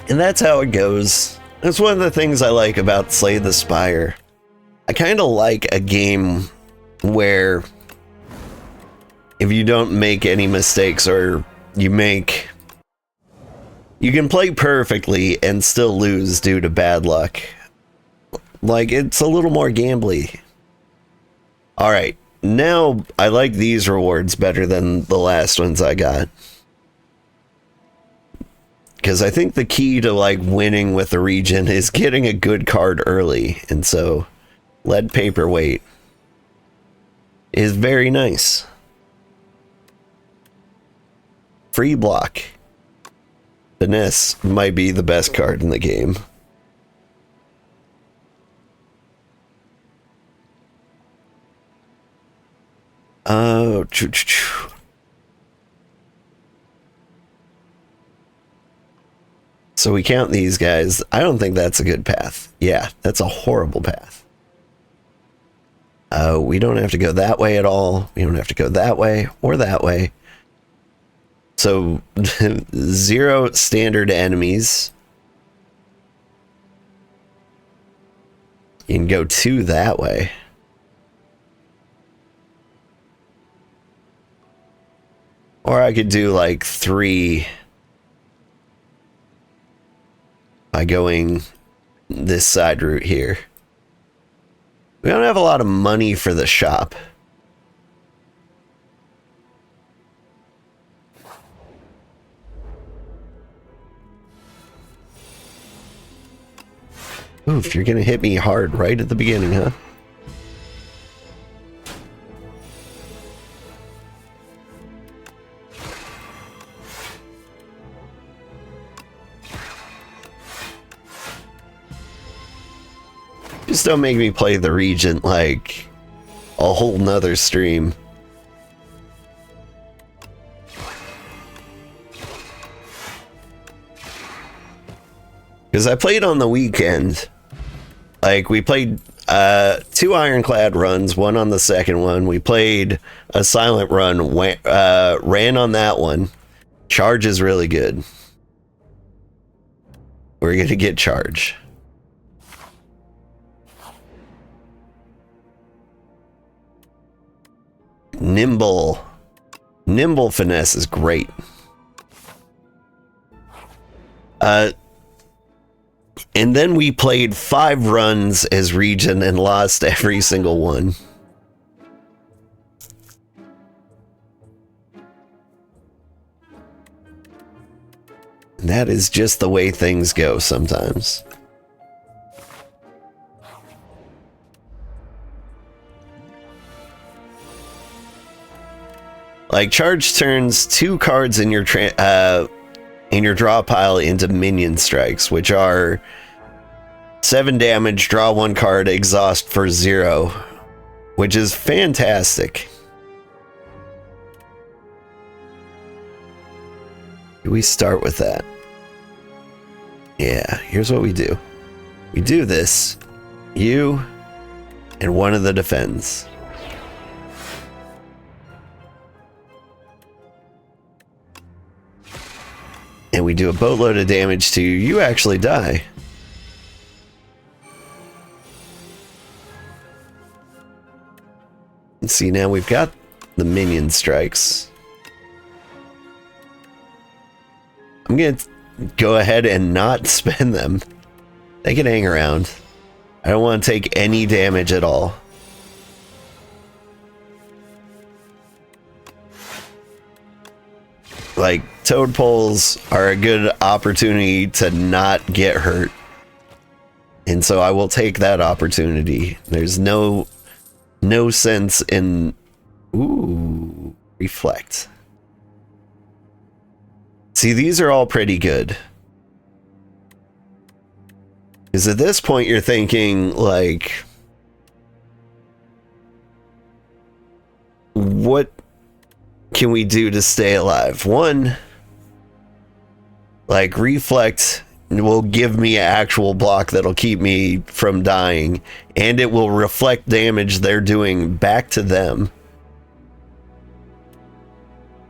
And that's how it goes. That's one of the things I like about Slay the Spire. I kind of like a game where if you don't make any mistakes or you can play perfectly and still lose due to bad luck. Like, it's a little more gambly. Alright, now I like these rewards better than the last ones I got. Because I think the key to, like, winning with the region is getting a good card early. And so, Lead Paperweight is very nice. Free block. Finesse might be the best card in the game. Oh, so we count these guys. I don't think that's a good path. Yeah, that's a horrible path. We don't have to go that way at all. We don't have to go that way or that way. So, 0 standard enemies. You can go 2 that way. Or I could do like 3 by going this side route here. We don't have a lot of money for the shop. Oof, you're gonna hit me hard right at the beginning, huh? Just don't make me play the Regent like a whole nother stream. Because I played on the weekend. Like, we played 2 Ironclad runs, one on the second one. We played a Silent run, ran on that one. Charge is really good. We're going to get Charge. Nimble Finesse is great. And then we played 5 runs as Region and lost every single one. And that is just the way things go sometimes. Like, Charge turns 2 cards in your draw pile into minion strikes, which are 7 damage, draw 1 card, exhaust for 0, which is fantastic. Do we start with that? Yeah, here's what we do. We do this. You and one of the defends. And we do a boatload of damage to you. You actually die. And see, now we've got the minion strikes. I'm going to go ahead and not spend them. They can hang around. I don't want to take any damage at all. Like, toad poles are a good opportunity to not get hurt. And so I will take that opportunity. There's no sense in... Ooh, reflect. See, these are all pretty good. Because at this point you're thinking, like... What can we do to stay alive? One, like, reflect will give me an actual block that'll keep me from dying, and it will reflect damage they're doing back to them.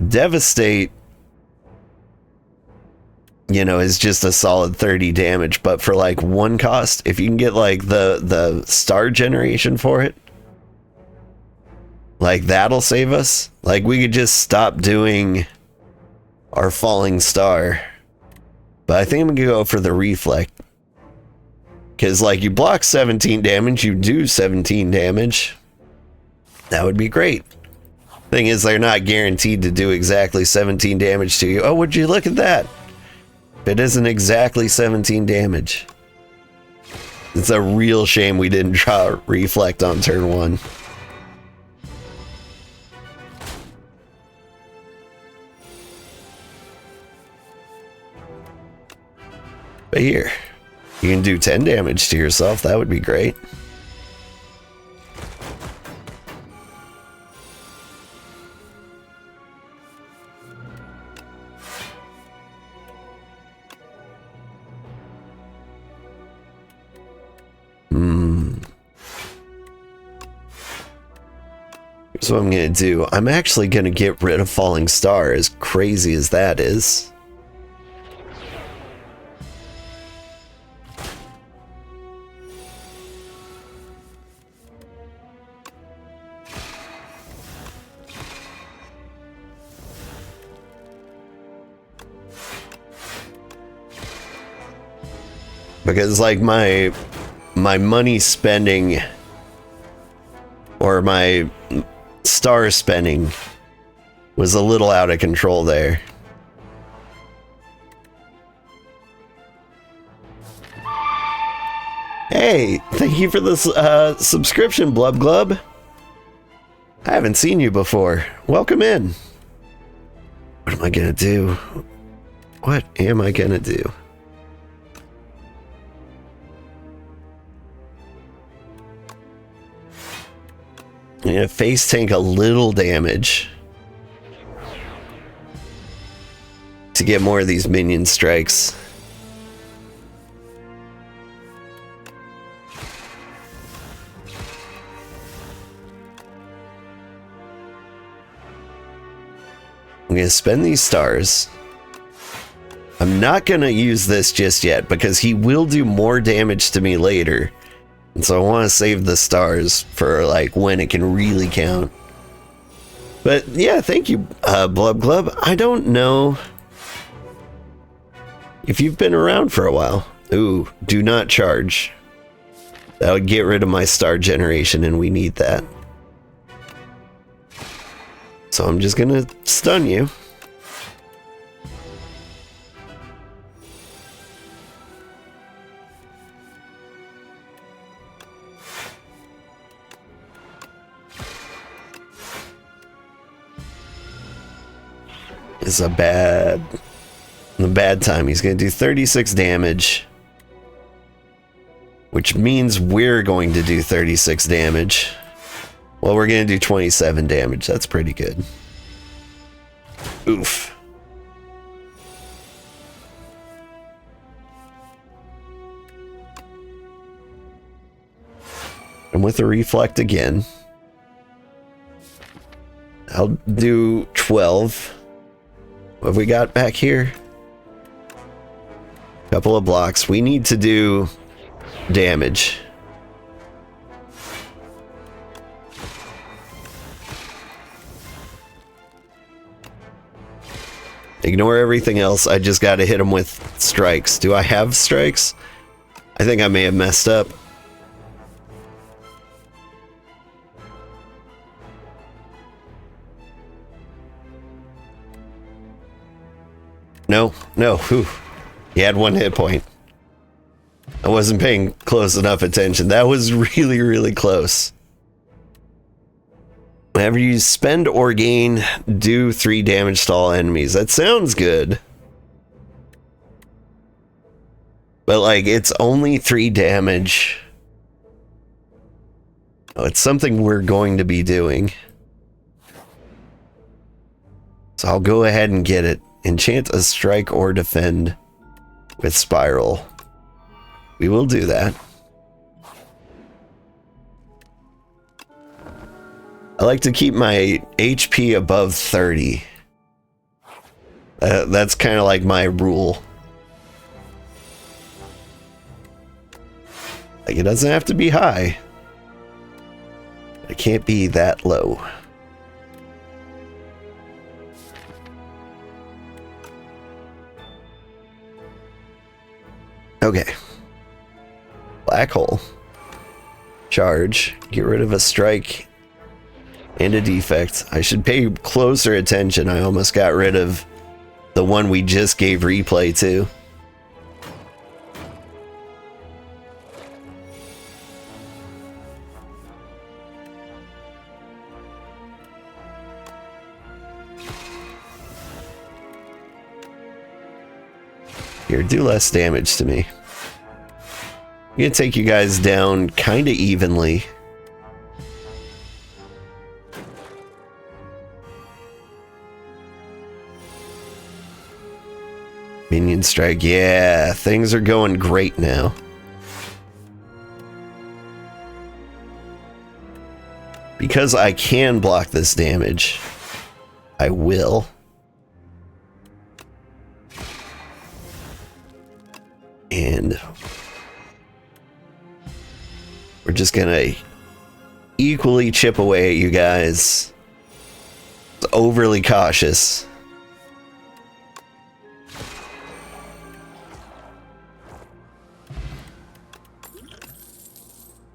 Devastate you know, is just a solid 30 damage. But for like 1 cost, if you can get like the star generation for it, like that'll save us. Like we could just stop doing our falling star. But I think I'm gonna go for the reflect. Because like you block 17 damage, you do 17 damage. That would be great. Thing is, they're not guaranteed to do exactly 17 damage to you. Oh, would you look at that? It isn't exactly 17 damage. It's a real shame we didn't draw reflect on turn 1. But here, you can do 10 damage to yourself. That would be great. Here's what I'm going to do. I'm actually going to get rid of Falling Star, as crazy as that is. Because like my money spending or my star spending was a little out of control there. Hey, thank you for this subscription, Blub Glub. I haven't seen you before. Welcome in. What am I gonna do? What am I gonna do? I'm gonna face tank a little damage to get more of these minion strikes. I'm gonna spend these stars. I'm not gonna use this just yet because he will do more damage to me later. And so I want to save the stars for like when it can really count. But yeah, thank you, Blub Glub. I don't know if you've been around for a while. Ooh, do not charge. That would get rid of my star generation and we need that. So I'm just gonna stun you. It's a bad time. He's going to do 36 damage, which means we're going to do 36 damage. Well, we're going to do 27 damage. That's pretty good. Oof. And with the reflect again, I'll do 12. What have we got back here? Couple of blocks. We need to do damage. Ignore everything else. I just gotta hit him with strikes. Do I have strikes? I think I may have messed up. No. Whew. He had 1 hit point. I wasn't paying close enough attention. That was really, really close. Whenever you spend or gain, do 3 damage to all enemies. That sounds good. But like, it's only 3 damage. Oh, it's something we're going to be doing. So I'll go ahead and get it. Enchant a strike or defend with spiral. We will do that. I like to keep my HP above 30. That's kind of like my rule. Like, it doesn't have to be high. It can't be that low. Okay. Black hole. Charge. Get rid of a strike and a defect. I should pay closer attention. I almost got rid of the one we just gave replay to. Here, do less damage to me. I'm gonna take you guys down kind of evenly. Minion strike, yeah, things are going great now. Because I can block this damage, I will. And we're just gonna equally chip away at you guys. It's overly cautious.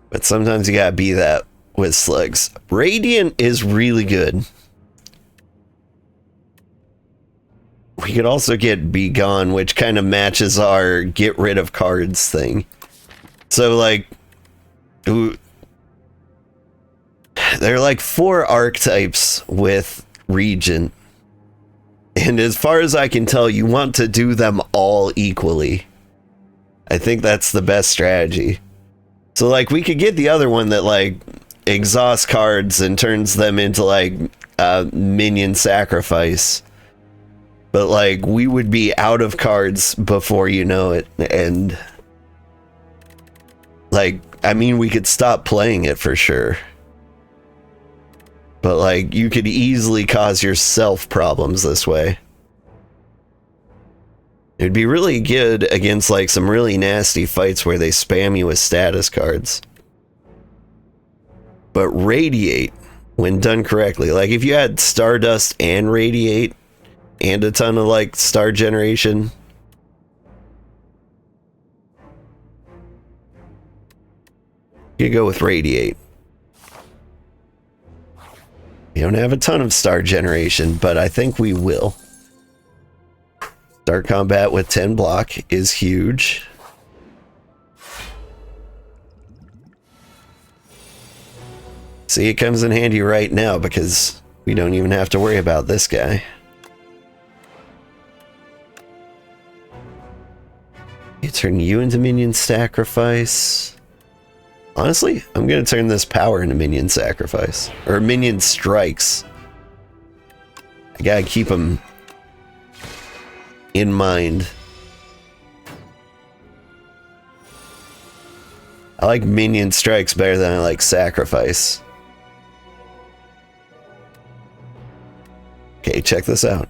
But sometimes you gotta be that with slugs. Radiant is really good. We could also get Be Gone, which kind of matches our get rid of cards thing. So, like, there are like 4 archetypes with Regent. And as far as I can tell, you want to do them all equally. I think that's the best strategy. So, like, we could get the other one that, like, exhausts cards and turns them into, like, minion sacrifice. But, like, we would be out of cards before you know it. And, like, I mean, we could stop playing it for sure. But, like, you could easily cause yourself problems this way. It'd be really good against, like, some really nasty fights where they spam you with status cards. But Radiate, when done correctly, like, if you had Stardust and Radiate, and a ton of, like, star generation, you go with Radiate. We don't have a ton of star generation, but I think we will. Start combat with 10 block is huge. See, it comes in handy right now because we don't even have to worry about this guy. You turn you into minion sacrifice. Honestly, I'm gonna turn this power into minion sacrifice. Or minion strikes. I gotta keep them in mind. I like minion strikes better than I like sacrifice. Okay, check this out.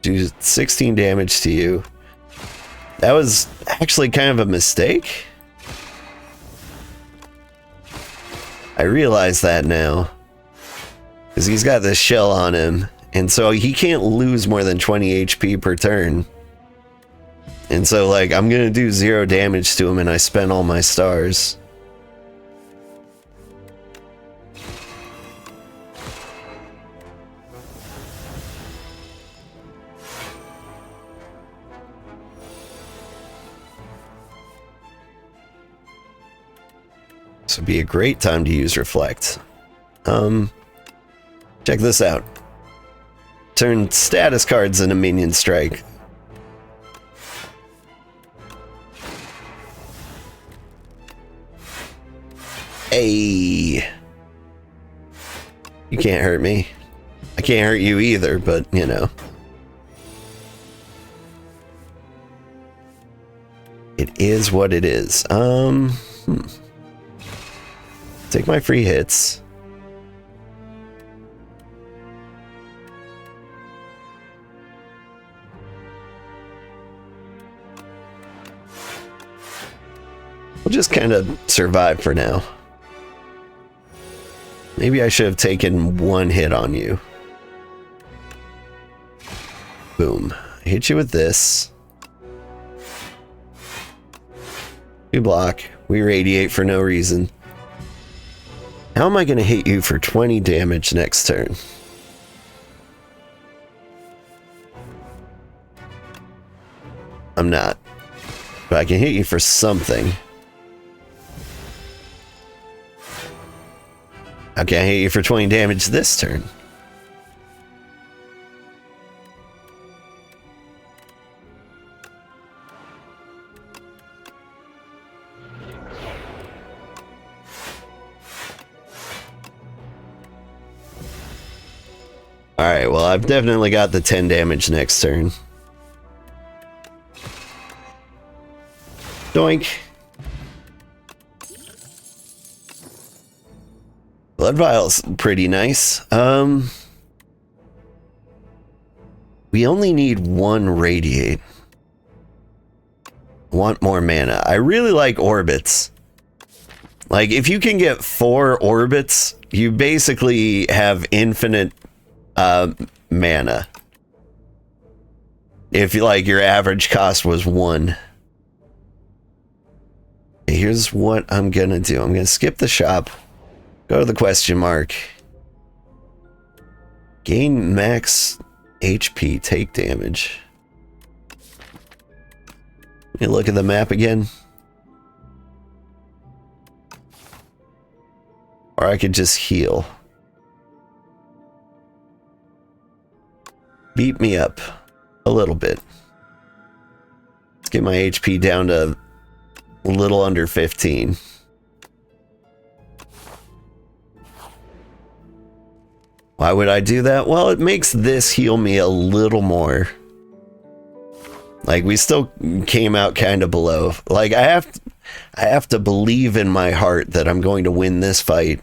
Do 16 damage to you. That was actually kind of a mistake. I realize that now. Because he's got this shell on him. And so he can't lose more than 20 HP per turn. And so, like, I'm gonna do 0 damage to him and I spent all my stars. This would be a great time to use Reflect. Check this out. Turn status cards into minion strike. Hey. You can't hurt me. I can't hurt you either, but, you know. It is what it is. Take my free hits. We'll just kind of survive for now. Maybe I should have taken one hit on you. Boom. I hit you with this. We block. We radiate for no reason. How am I going to hit you for 20 damage next turn? I'm not. But I can hit you for something. How can I hit you for 20 damage this turn? Alright, well, I've definitely got the 10 damage next turn. Doink. Blood Vial's pretty nice. We only need one Radiate. Want more mana. I really like Orbits. Like, if you can get 4 Orbits, you basically have infinite mana. If like your average cost was 1. Here's what I'm gonna do. I'm gonna skip the shop. Go to the question mark. Gain max HP, take damage. Let me look at the map again. Or I could just heal. Beat me up a little bit. Let's get my HP down to a little under 15. Why would I do that? Well, it makes this heal me a little more. Like, we still came out kind of below. Like, I have to believe in my heart that I'm going to win this fight.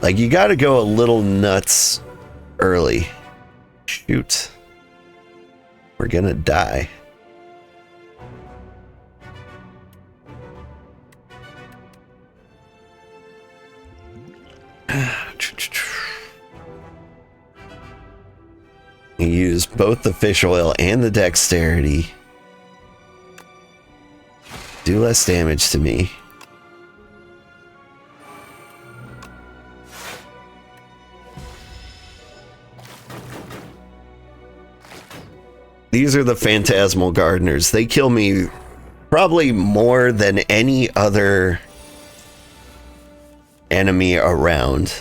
Like, you gotta go a little nuts early. Shoot. We're gonna die. You use both the fish oil and the dexterity. Do less damage to me. These are the Phantasmal Gardeners. They kill me probably more than any other enemy around.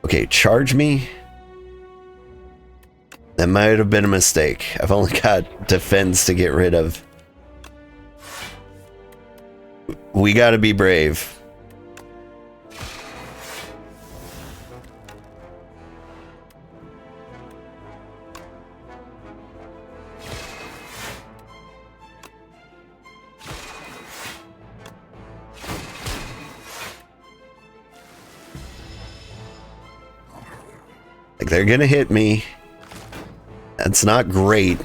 Okay, charge me. That might have been a mistake. I've only got defense to get rid of. We gotta be brave. Like, they're gonna hit me. That's not great.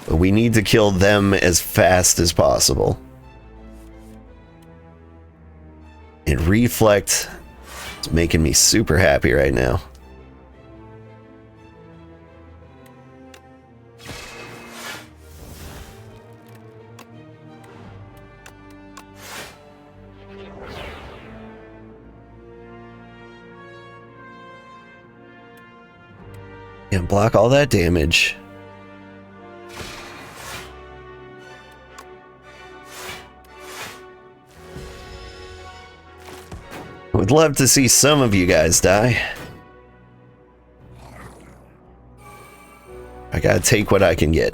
But we need to kill them as fast as possible. And Reflect is making me super happy right now. And block all that damage. Would love to see some of you guys die. I gotta take what I can get.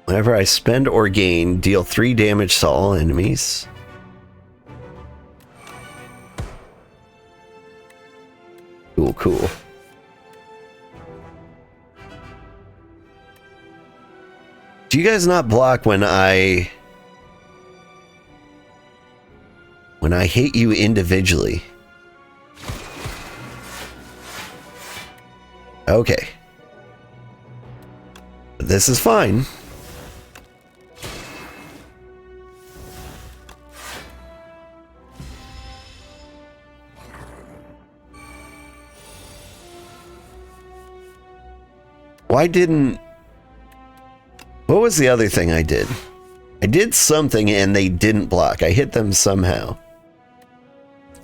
Whenever I spend or gain, deal 3 damage to all enemies. Cool, cool. Do you guys not block when I when I hit you individually. Okay. This is fine. Why didn't... What was the other thing I did? I did something and they didn't block. I hit them somehow.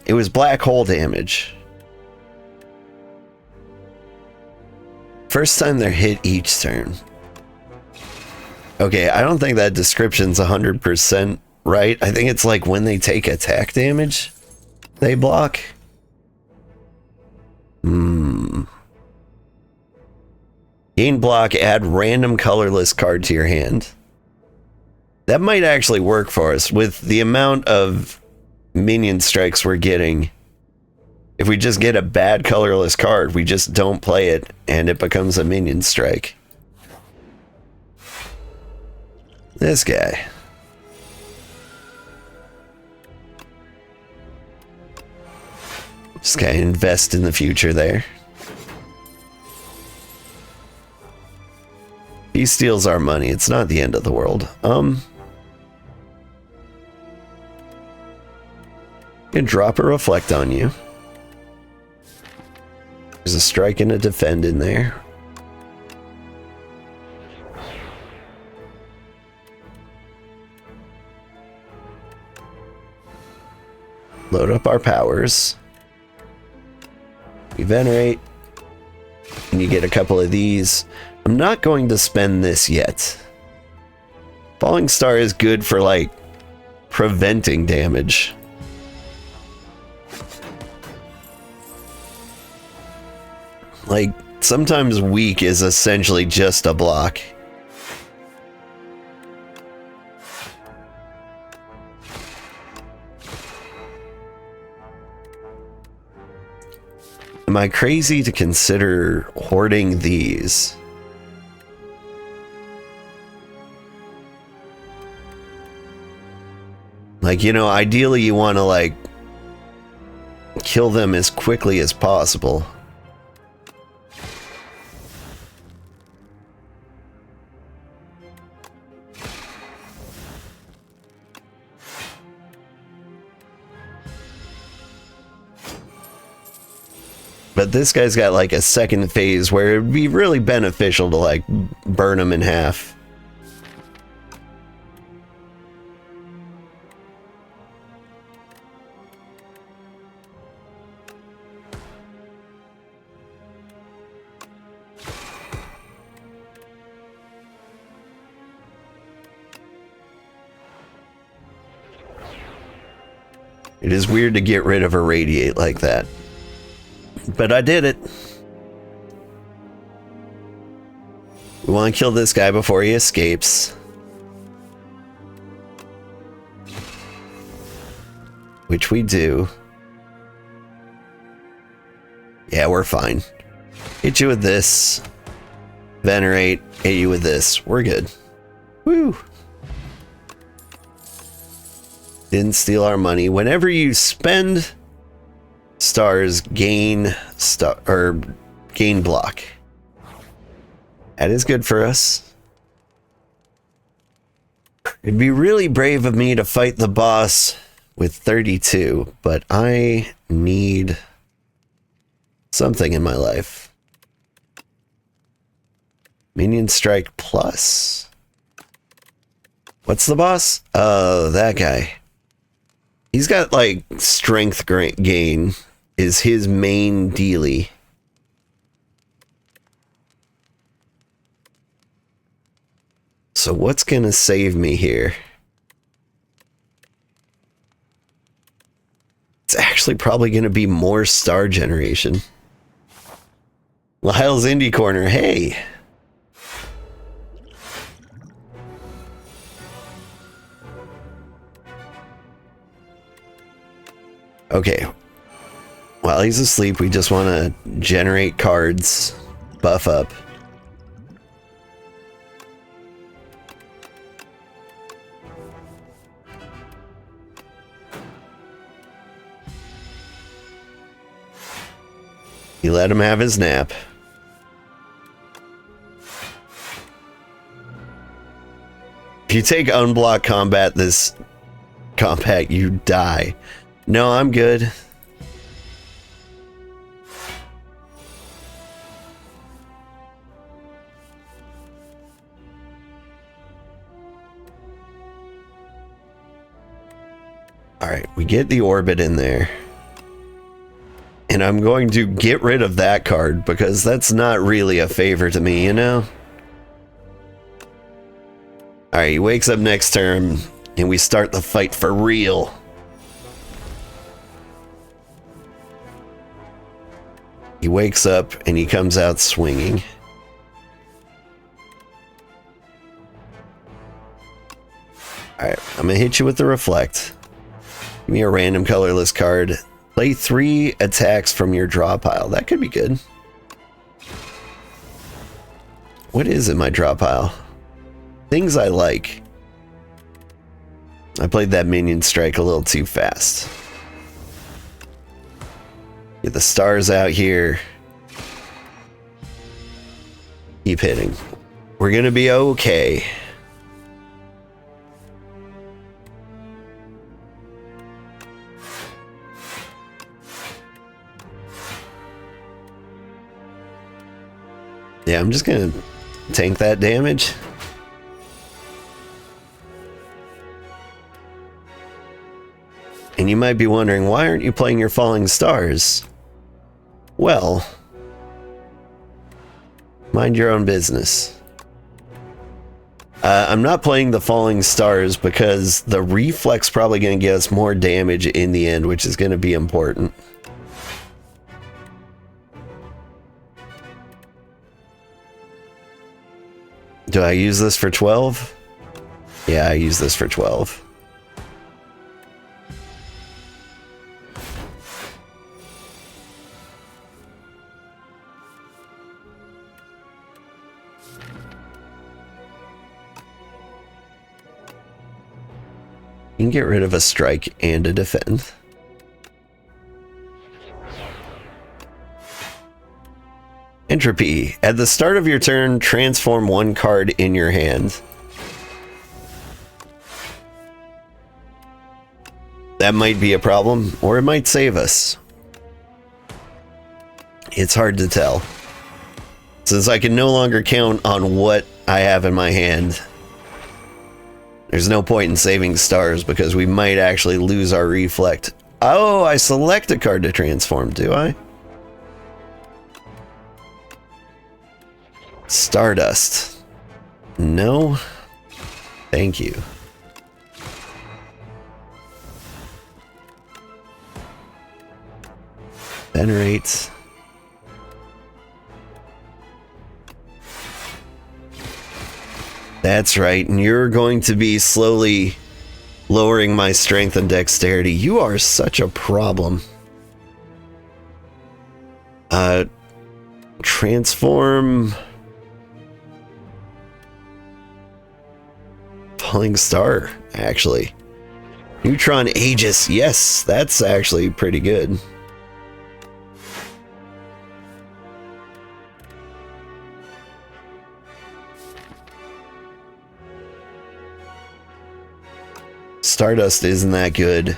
It was black hole damage. First time they're hit each turn. Okay, I don't think that description's 100% right. I think it's like when they take attack damage, they block. Gain block, add random colorless card to your hand. That might actually work for us with the amount of minion strikes we're getting. If we just get a bad colorless card, we just don't play it and it becomes a minion strike. This guy. Just gotta invest in the future there. He steals our money. It's not the end of the world. Can drop a reflect on you. There's a strike and a defend in there. Load up our powers. We venerate. And you get a couple of these. I'm not going to spend this yet. Falling Star is good for, like, preventing damage. Like, sometimes weak is essentially just a block. Am I crazy to consider hoarding these? Like, you know, ideally you want to, like, kill them as quickly as possible. But this guy's got like a second phase where it'd be really beneficial to like burn him in half. It is weird to get rid of a radiate like that. But I did it. We want to kill this guy before he escapes. Which we do. Yeah, we're fine. Hit you with this. Venerate. Hit you with this. We're good. Woo! Didn't steal our money. Whenever you spend stars, gain star or gain block. That is good for us. It'd be really brave of me to fight the boss with 32, but I need something in my life. Minion strike plus. What's the boss? Oh, that guy. He's got like strength gain is his main dealie. So what's gonna save me here? It's actually probably gonna be more star generation. Lyle's Indie Corner, hey! Okay. While he's asleep, we just want to generate cards, buff up. You let him have his nap. If you take unblock combat this combat, you die. No, I'm good. Alright, we get the orbit in there. And I'm going to get rid of that card because that's not really a favor to me, you know? Alright, he wakes up next turn and we start the fight for real. He wakes up and he comes out swinging. Alright, I'm gonna hit you with the reflect. Give me a random colorless card. Play 3 attacks from your draw pile. That could be good. What is in my draw pile? Things I like. I played that minion strike a little too fast. Get the stars out here. Keep hitting. We're gonna be okay. Yeah, I'm just gonna tank that damage. And you might be wondering, why aren't you playing your Falling Stars? Well, mind your own business. I'm not playing the Falling Stars because the reflex probably going to get us more damage in the end, which is going to be important. Do I use this for 12? Yeah, I use this for 12. You can get rid of a strike and a defend. Entropy. At the start of your turn, transform 1 card in your hand. That might be a problem, or it might save us. It's hard to tell. Since I can no longer count on what I have in my hand, there's no point in saving stars because we might actually lose our reflect. Oh, I select a card to transform, do I? Stardust. No. Thank you. Venerate. That's right, and you're going to be slowly lowering my strength and dexterity. You are such a problem. Transform... Falling Star, actually. Neutron Aegis, yes, that's actually pretty good. Stardust isn't that good.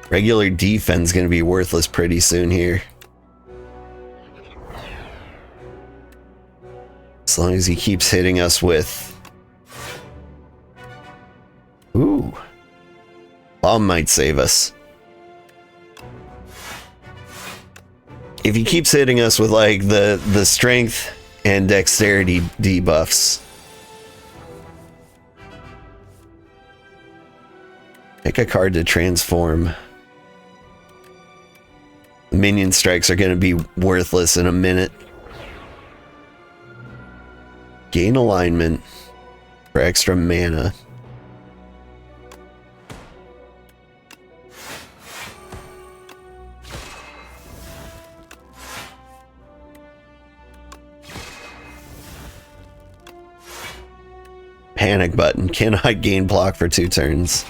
Regular defense is going to be worthless pretty soon here. As long as he keeps hitting us with... Ooh. Bomb might save us. If he keeps hitting us with like the strength and dexterity debuffs. Pick a card to transform. Minion strikes are going to be worthless in a minute. Gain alignment for extra mana. Panic button. Cannot gain block for 2 turns.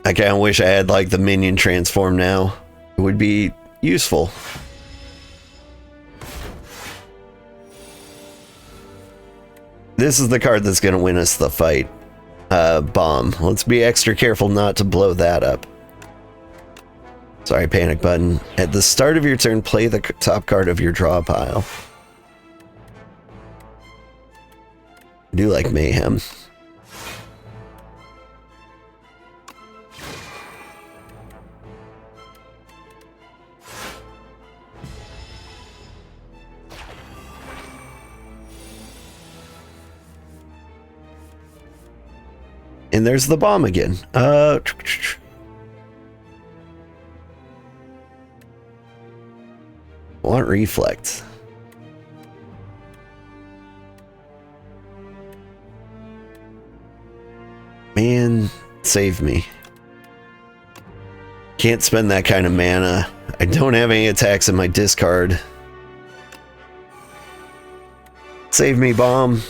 I kind of wish I had like the minion transform now. It would be useful. This is the card that's going to win us the fight. Bomb. Let's be extra careful not to blow that up. Sorry, panic button. At the start of your turn, play the top card of your draw pile. I do like mayhem. And there's the bomb again. Want reflect. Man, save me. Can't spend that kind of mana. I don't have any attacks in my discard. Save me, bomb.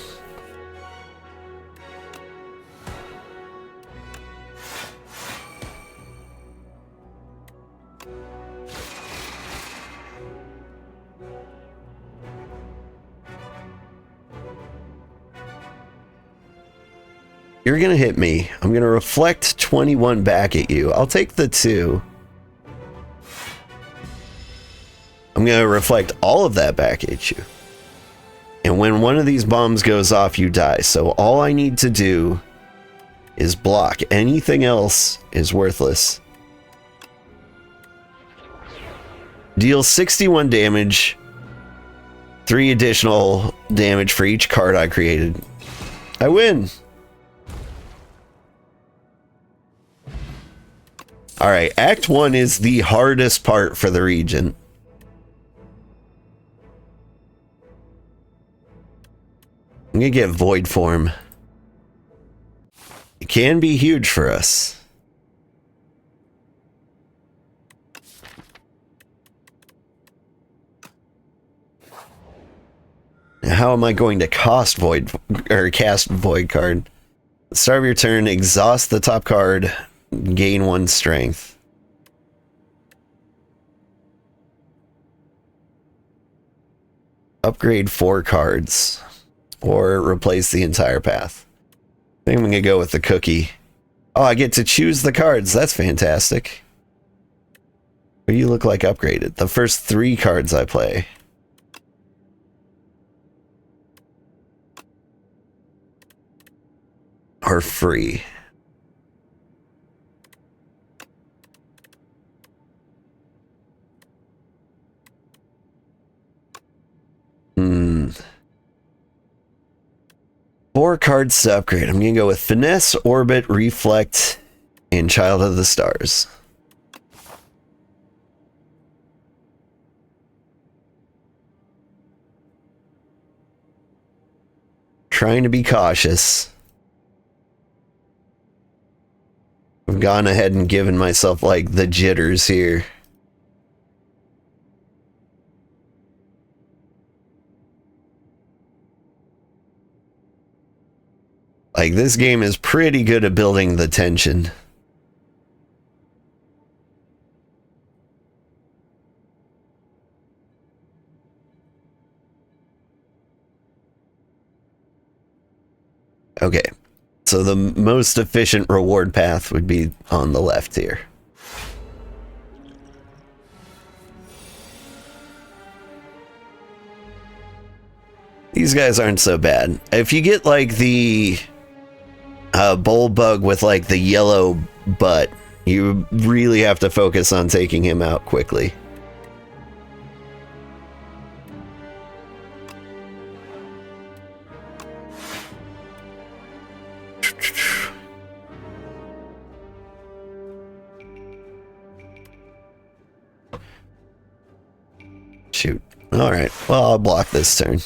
You're gonna hit me. I'm gonna reflect 21 back at you. I'll take the 2. I'm gonna reflect all of that back at you. And when one of these bombs goes off, you die. So all I need to do is block. Anything else is worthless. Deal 61 damage. 3 additional damage for each card I created. I win. Alright, Act 1 is the hardest part for the region. I'm gonna get Void Form. It can be huge for us. Now, how am I going to cast Void card? Start of your turn, exhaust the top card. Gain 1 strength. Upgrade 4 cards. Or replace the entire path. I think I'm going to go with the cookie. Oh, I get to choose the cards. That's fantastic. What do you look like upgraded? The first 3 cards I play. Are free. Hmm. 4 cards to upgrade. I'm going to go with Finesse, Orbit, Reflect, and Child of the Stars. Trying to be cautious. I've gone ahead and given myself, like, the jitters here. Like, this game is pretty good at building the tension. Okay, so the most efficient reward path would be on the left here. These guys aren't so bad. If you get, like, the bull bug with, like, the yellow butt, you really have to focus on taking him out quickly. Shoot. Alright, well, I'll block this turn.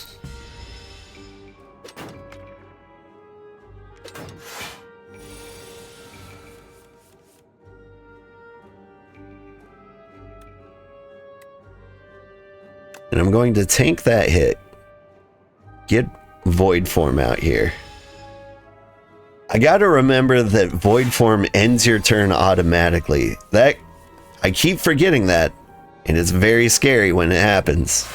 And I'm going to tank that hit. Get Void Form out here. I gotta remember that Void Form ends your turn automatically. I keep forgetting that, and it's very scary when it happens.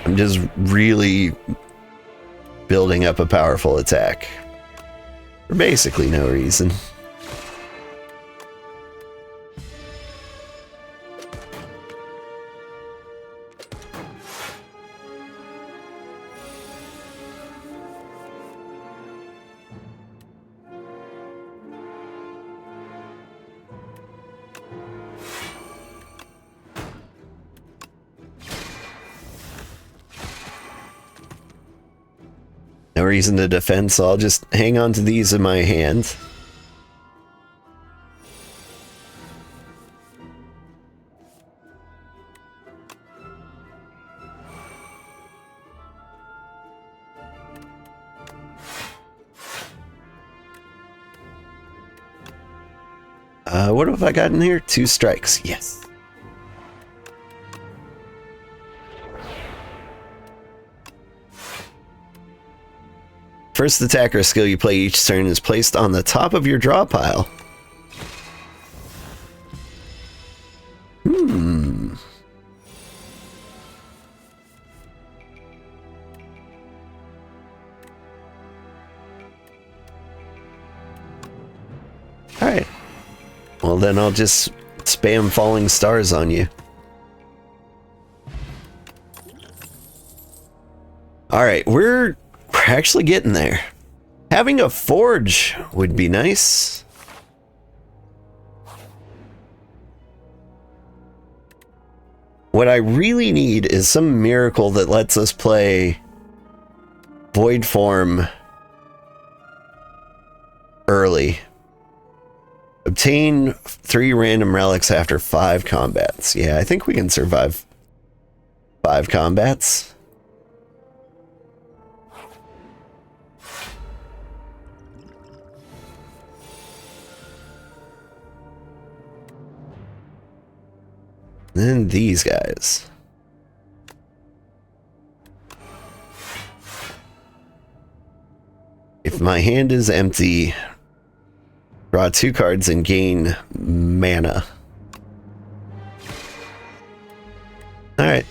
I'm just really building up a powerful attack for basically no reason. No reason to defend, so I'll just hang on to these in my hand. What have I got in here? 2 strikes. Yes. First attack or skill you play each turn is placed on the top of your draw pile. Alright. Well, then I'll just spam falling stars on you. Alright, we're actually getting there. Having a forge would be nice. What I really need is some miracle that lets us play Void Form early. Obtain 3 random relics after 5 combats. Yeah, I think we can survive 5 combats. Then these guys. If my hand is empty, draw 2 cards and gain mana. Alright.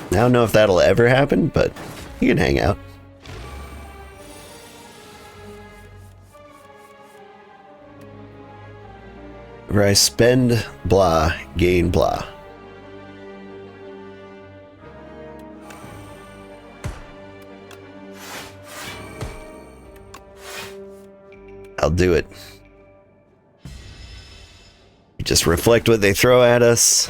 I don't know if that'll ever happen, but you can hang out. Where I spend blah, gain blah. I'll do it. We just reflect what they throw at us.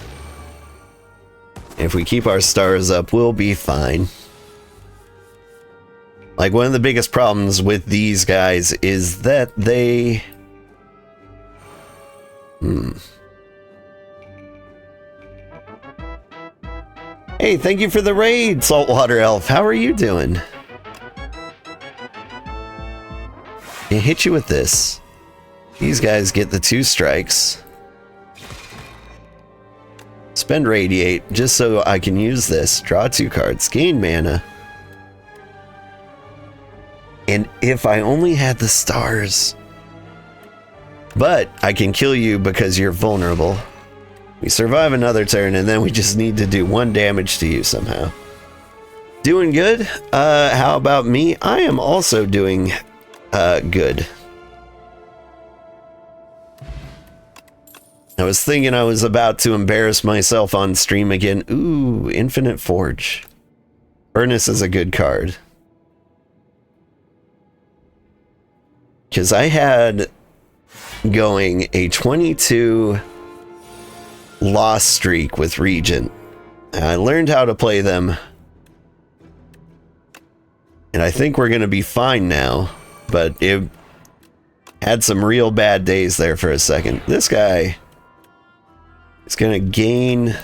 If we keep our stars up, we'll be fine. Like, one of the biggest problems with these guys is that they... Hey, thank you for the raid, Saltwater Elf. How are you doing? I hit you with this. These guys get the 2 strikes. Spend Radiate just so I can use this. Draw 2 cards. Gain mana. And if I only had the stars... But I can kill you because you're vulnerable. We survive another turn and then we just need to do 1 damage to you somehow. Doing good? How about me? I am also doing good. I was thinking I was about to embarrass myself on stream again. Ooh, Infinite Forge. Furnace is a good card. Because I had going a 22 loss streak with Regent. I learned how to play them. And I think we're going to be fine now. But it had some real bad days there for a second. This guy is going to gain...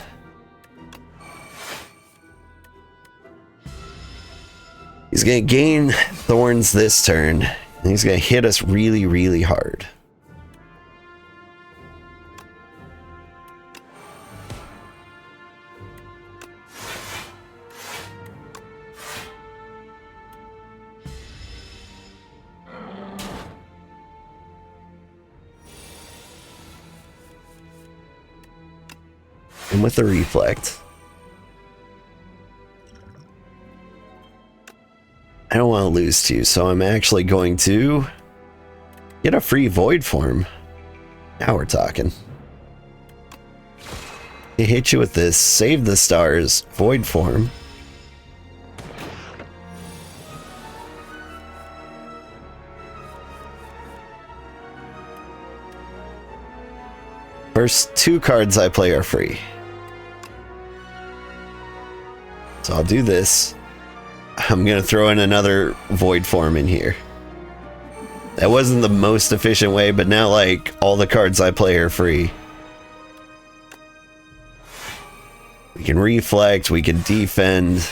He's going to gain Thorns this turn. And he's going to hit us really, really hard. And with the reflect, don't want to lose to you, so I'm actually going to get a free void form. Now we're talking. I hit you with this, save the stars, void form. First 2 cards I play are free. So I'll do this. I'm gonna throw in another void form in here. That wasn't the most efficient way, but now like all the cards I play are free. We can reflect, we can defend.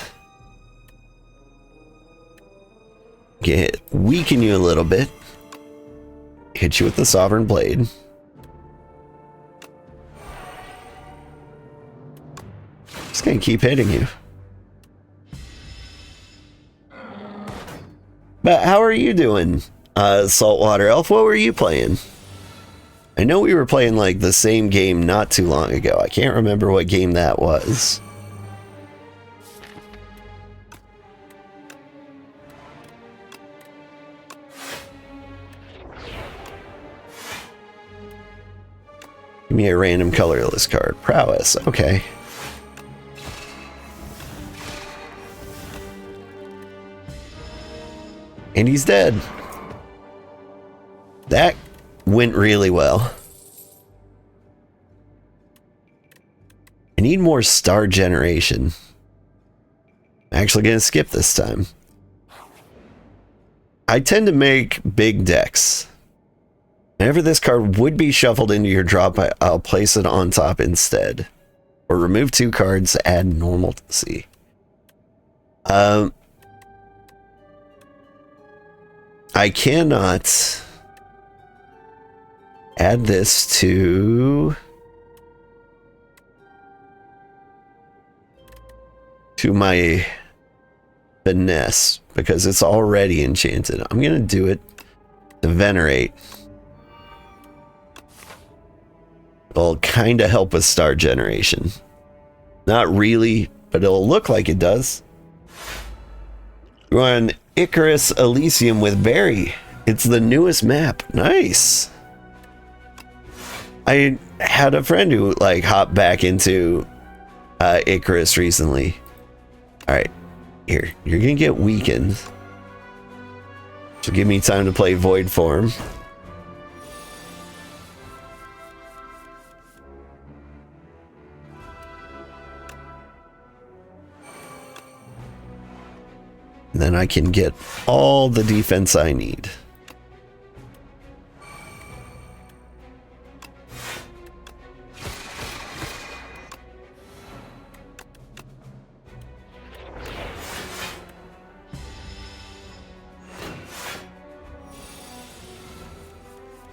Weaken you a little bit. Hit you with the Sovereign Blade. Just gonna keep hitting you. But how are you doing, Saltwater Elf? What were you playing? I know we were playing like the same game not too long ago. I can't remember what game that was. Give me a random colorless card. Prowess, okay. And he's dead. That went really well. I need more star generation. I'm actually gonna skip this time. I tend to make big decks. Whenever this card would be shuffled into your drop, I'll place it on top instead. Or remove 2 cards, add normalcy. I cannot add this to my finesse because it's already enchanted. I'm gonna do it to venerate. It'll kind of help with star generation. Not really, but it'll look like it does. We're on Icarus Elysium with Barry. It's the newest map. Nice. I had a friend who like hopped back into Icarus recently. Alright, here. You're gonna get weakened. So give me time to play Void Form. And then I can get all the defense I need.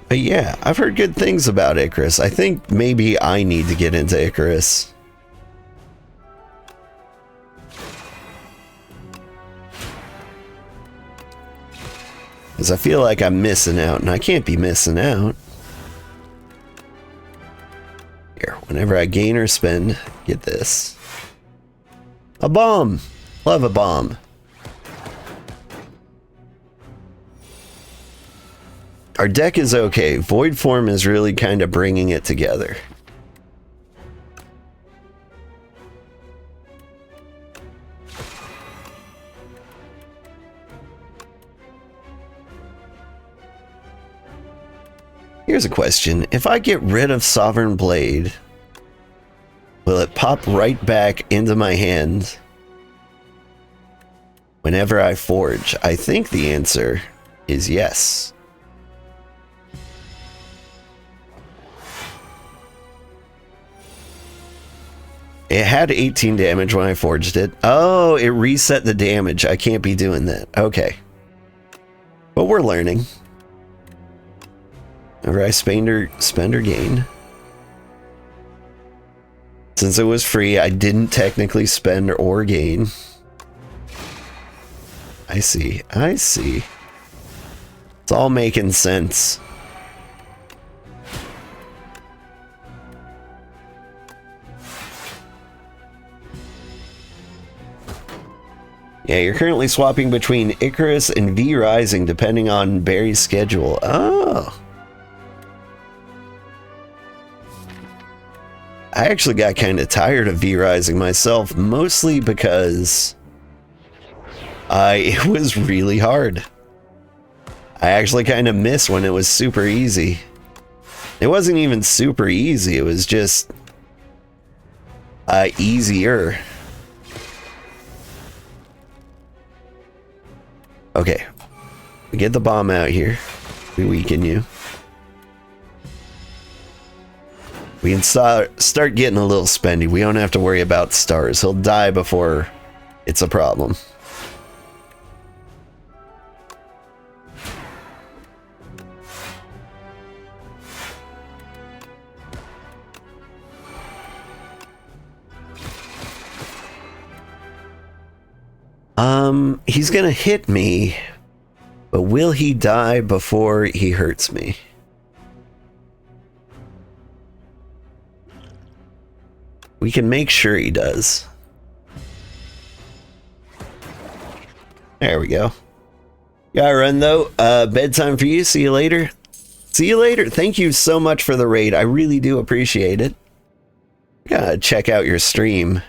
But yeah, I've heard good things about Icarus. I think maybe I need to get into Icarus. Because I feel like I'm missing out, and I can't be missing out. Here, whenever I gain or spend, get this. A bomb! Love a bomb. Our deck is okay. Void Form is really kind of bringing it together. Here's a question. If I get rid of Sovereign Blade, will it pop right back into my hand whenever I forge? I think the answer is yes. It had 18 damage when I forged it. Oh, it reset the damage. I can't be doing that. Okay. But we're learning. Whenever I spend or gain. Since it was free, I didn't technically spend or gain. I see. I see. It's all making sense. Yeah, you're currently swapping between Icarus and V Rising depending on Barry's schedule. Oh. I actually got kind of tired of V Rising myself, mostly because it was really hard. I actually kind of miss when it was super easy. It wasn't even super easy, it was just easier. Okay, we get the bomb out here. We weaken you. We can start getting a little spendy. We don't have to worry about stars. He'll die before it's a problem. He's gonna hit me, but will he die before he hurts me? We can make sure he does. There we go. Gotta run though. Bedtime for you. See you later. See you later. Thank you so much for the raid. I really do appreciate it. Gotta check out your stream.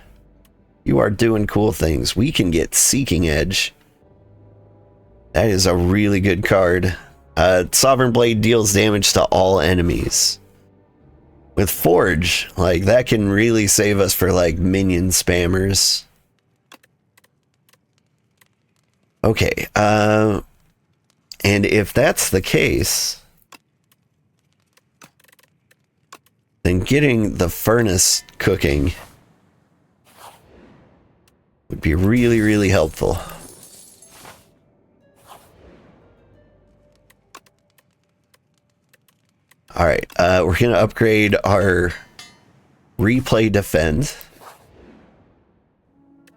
You are doing cool things. We can get Seeking Edge. That is a really good card. Sovereign Blade deals damage to all enemies. With Forge, like, that can really save us for, like, minion spammers. Okay, and if that's the case, then getting the furnace cooking would be really, really helpful. Alright, we're gonna upgrade our replay defend.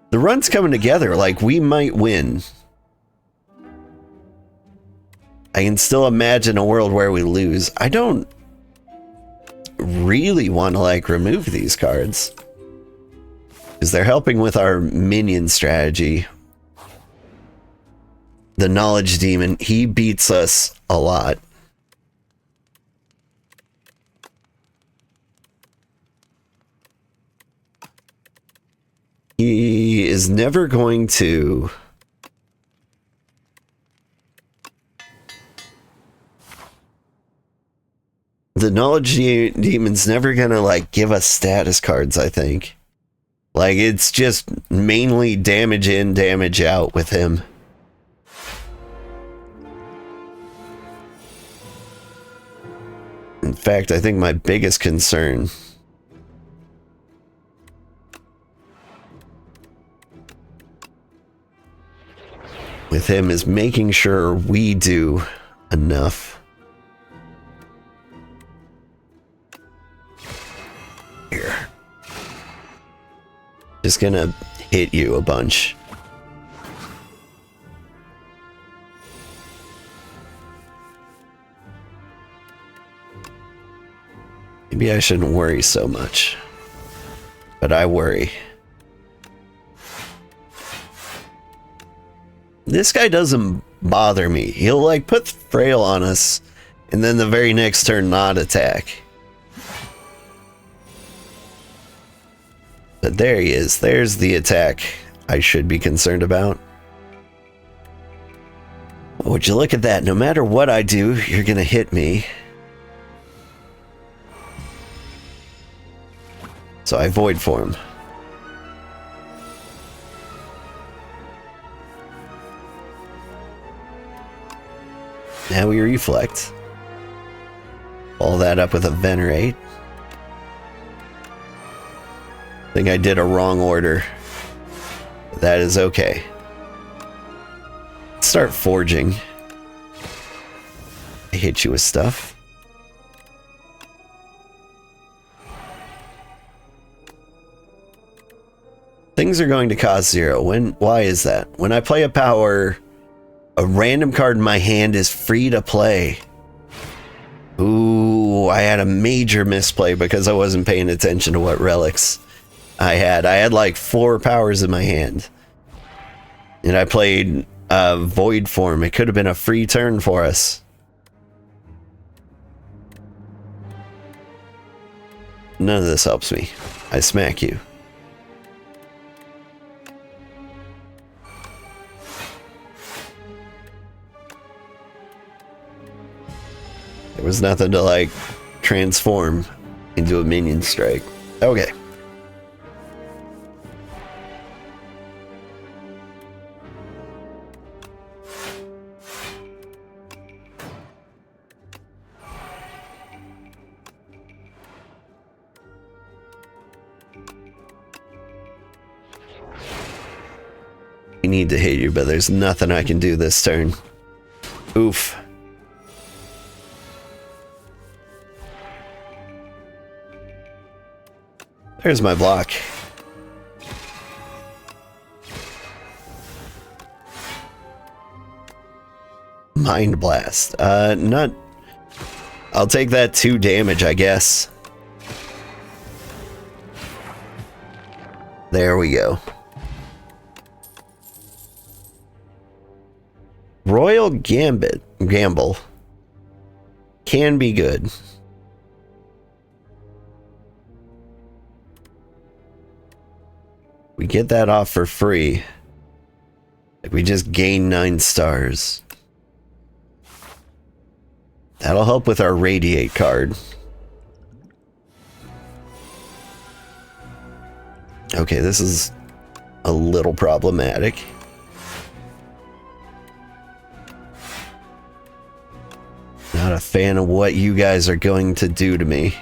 The run's coming together, like, we might win. I can still imagine a world where we lose. I don't really want to, like, remove these cards, because they're helping with our minion strategy. The Knowledge Demon, he beats us a lot. He is never going to... The Knowledge Demon's never gonna, like, give us status cards, I think. Like, it's just mainly damage in, damage out with him. In fact, I think my biggest concern with him is making sure we do enough. Here. Just gonna hit you a bunch. Maybe I shouldn't worry so much, but I worry. This guy doesn't bother me. He'll, like, put Frail on us, and then the very next turn not attack. But there he is. There's the attack I should be concerned about. Would you look at that? No matter what I do, you're gonna hit me. So I Void Form. Now we reflect. Follow that up with a Venerate. I think I did a wrong order. That is okay. Start forging. I hit you with stuff. Things are going to cost 0. Why is that? When I play a power, a random card in my hand is free to play. Ooh, I had a major misplay because I wasn't paying attention to what relics I had. I had like 4 powers in my hand. And I played Void Form. It could have been a free turn for us. None of this helps me. I smack you. There was nothing to like transform into a minion strike. Okay. I need to hit you, but there's nothing I can do this turn. Oof. There's my block. Mind Blast. Not... I'll take that 2 damage, I guess. There we go. Royal Gamble can be good. We get that off for free. Like we just gain 9 stars. That'll help with our Radiate card. Okay, this is a little problematic. Not a fan of what you guys are going to do to me.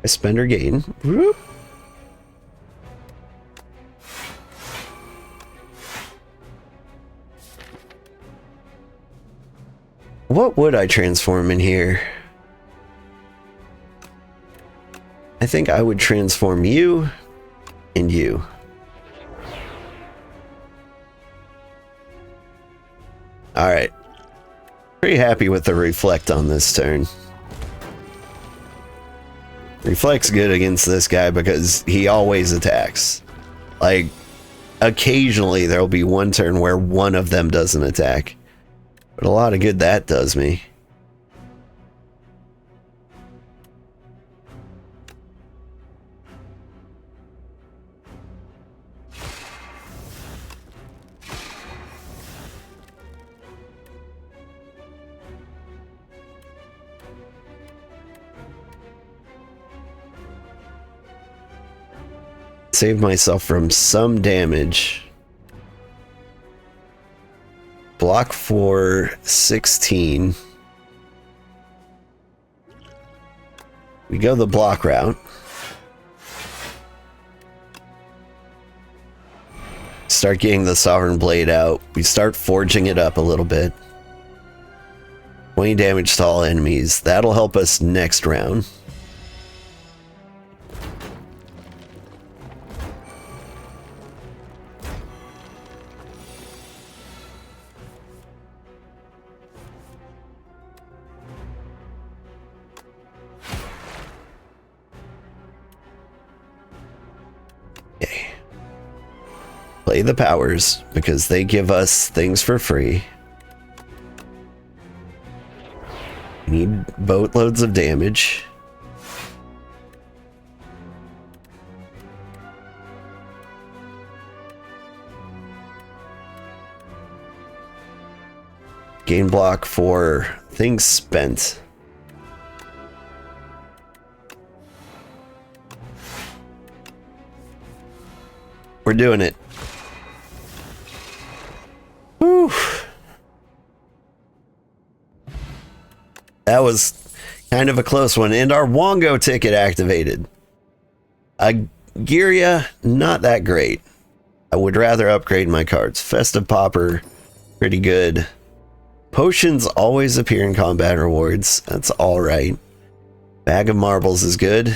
I spend or gain. Whoop. What would I transform in here? I think I would transform you and you. Alright. Pretty happy with the Reflect on this turn. Reflect's good against this guy because he always attacks. Like, occasionally there'll be one turn where one of them doesn't attack. But a lot of good that does me. Save myself from some damage. Block for 16. We go the block route. Start getting the Sovereign Blade out. We start forging it up a little bit. 20 damage to all enemies. That'll help us next round. Play the powers, because they give us things for free. We need boatloads of damage. Gain block for things spent. We're doing it. Whew. That was kind of a close one. And our Wongo ticket activated. Giria, not that great. I would rather upgrade my cards. Festive Popper, pretty good. Potions always appear in combat rewards. That's alright. Bag of Marbles is good.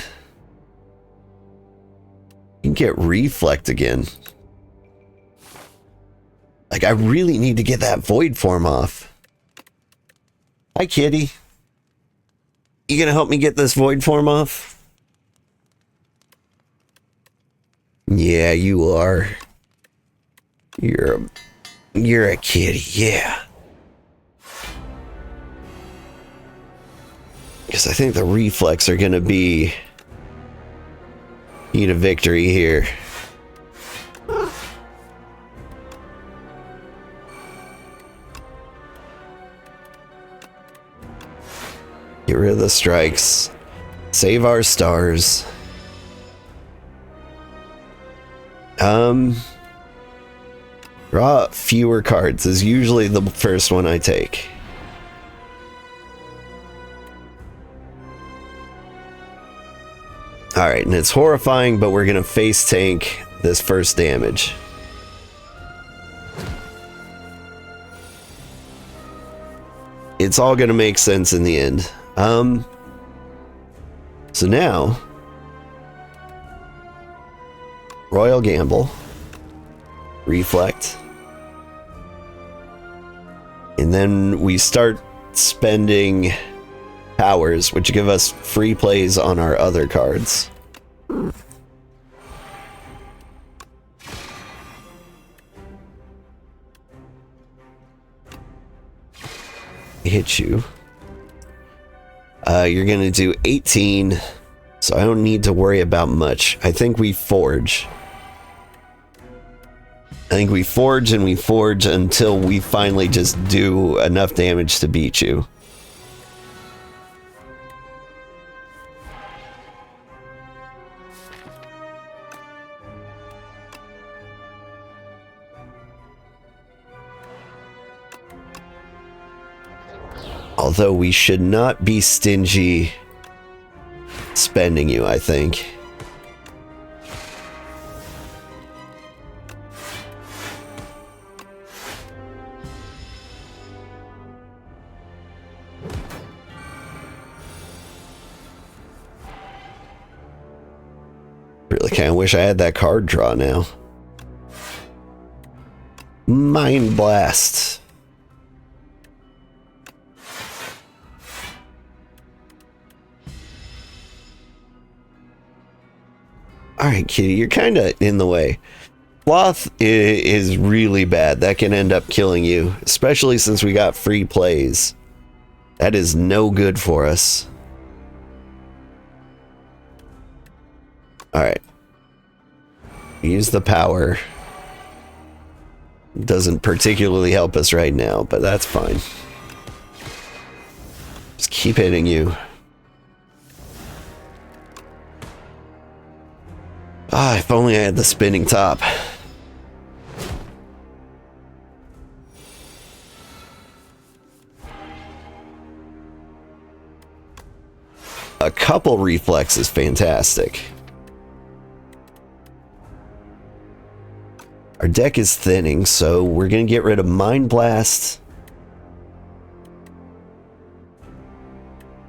You can get Reflect again. Like, I really need to get that void form off. Hi, kitty. You gonna help me get this void form off? Yeah, you are. You're a kitty, yeah. Because I think the reflex are gonna be key to victory here. Get rid of the strikes. Save our stars. Draw fewer cards is usually the first one I take. Alright, and it's horrifying, but we're gonna face tank this first damage. It's all gonna make sense in the end. So now, Royal Gamble, Reflect, and then we start spending powers, which give us free plays on our other cards. Hit you. You're gonna do 18, so I don't need to worry about much. I think we forge. I think we forge and we forge until we finally just do enough damage to beat you. Although we should not be stingy spending you, I think. Really kind of wish I had that card draw now. Mind Blast. Alright, kitty, you're kind of in the way. Sloth is really bad. That can end up killing you, especially since we got free plays. That is no good for us. Alright. Use the power. Doesn't particularly help us right now, but that's fine. Just keep hitting you. Ah, if only I had the spinning top. A couple reflex is fantastic. Our deck is thinning, so we're gonna get rid of Mind Blast.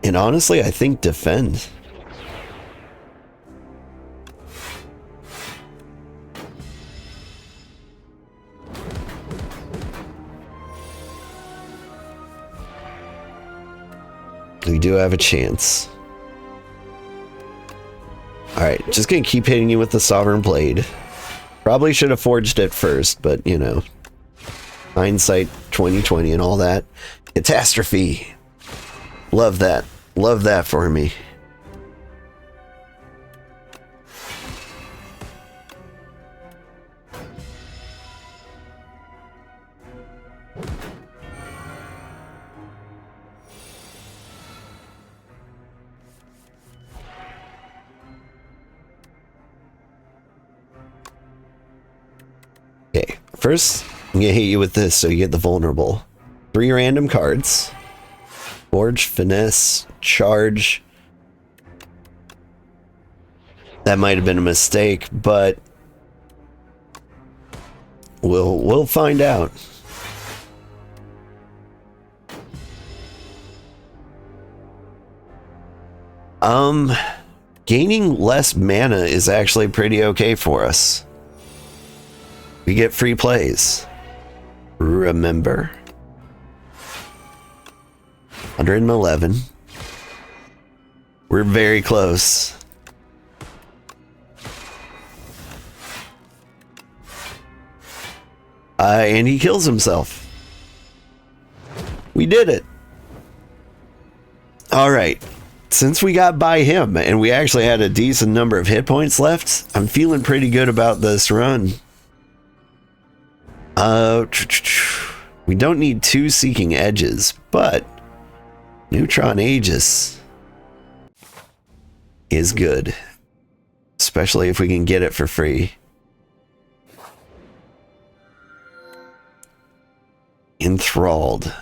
And honestly, I think defend. We do have a chance. Alright, just gonna keep hitting you with the Sovereign Blade. Probably should have forged it first, but you know. Hindsight 2020 and all that. Catastrophe. Love that. Love that for me. Okay, first, I'm gonna hit you with this so you get the vulnerable. 3 random cards. Forge, Finesse, Charge. That might have been a mistake, but we'll find out. Gaining less mana is actually pretty okay for us. We get free plays. remember. 111. We're very close. And he kills himself. We did it. All right. Since we got by him and we actually had a decent number of hit points left, I'm feeling pretty good about this run. We don't need 2 Seeking Edges, but Neutron Aegis is good, especially if we can get it for free. Enthralled.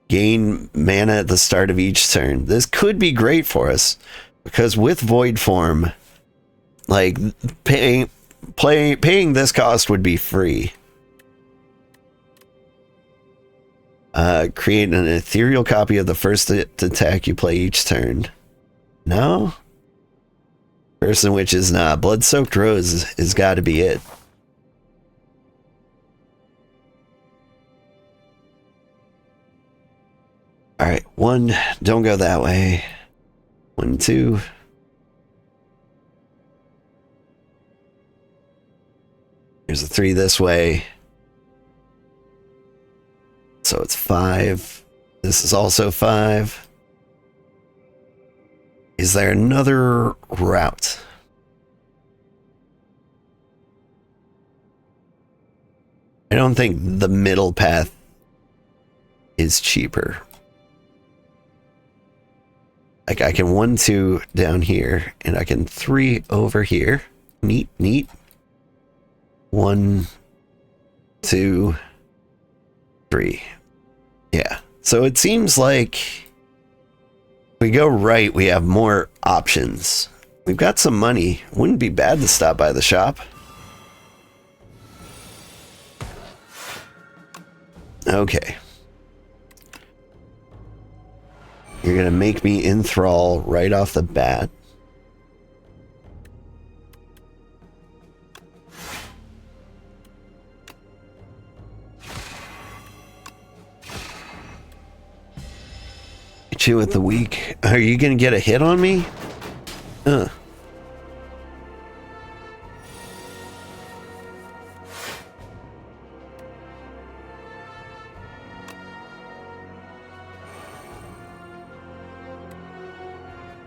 Gain mana at the start of each turn. This could be great for us because with Void Form, like paying this cost would be free. Create an ethereal copy of the first attack you play each turn. No? Person which is not. Blood-Soaked Rose has got to be it. Alright, 1. Don't go that way. 1, 2. Here's a 3 this way. So it's 5. This is also 5. Is there another route? I don't think the middle path is cheaper. Like I can 1, 2 down here, and I can 3 over here. Neat, neat. 1, 2, 3. Yeah. So it seems like if we go right, we have more options. We've got some money. Wouldn't be bad to stop by the shop. Okay. You're gonna make me enthrall right off the bat. Hit you with the weak. Are you gonna get a hit on me?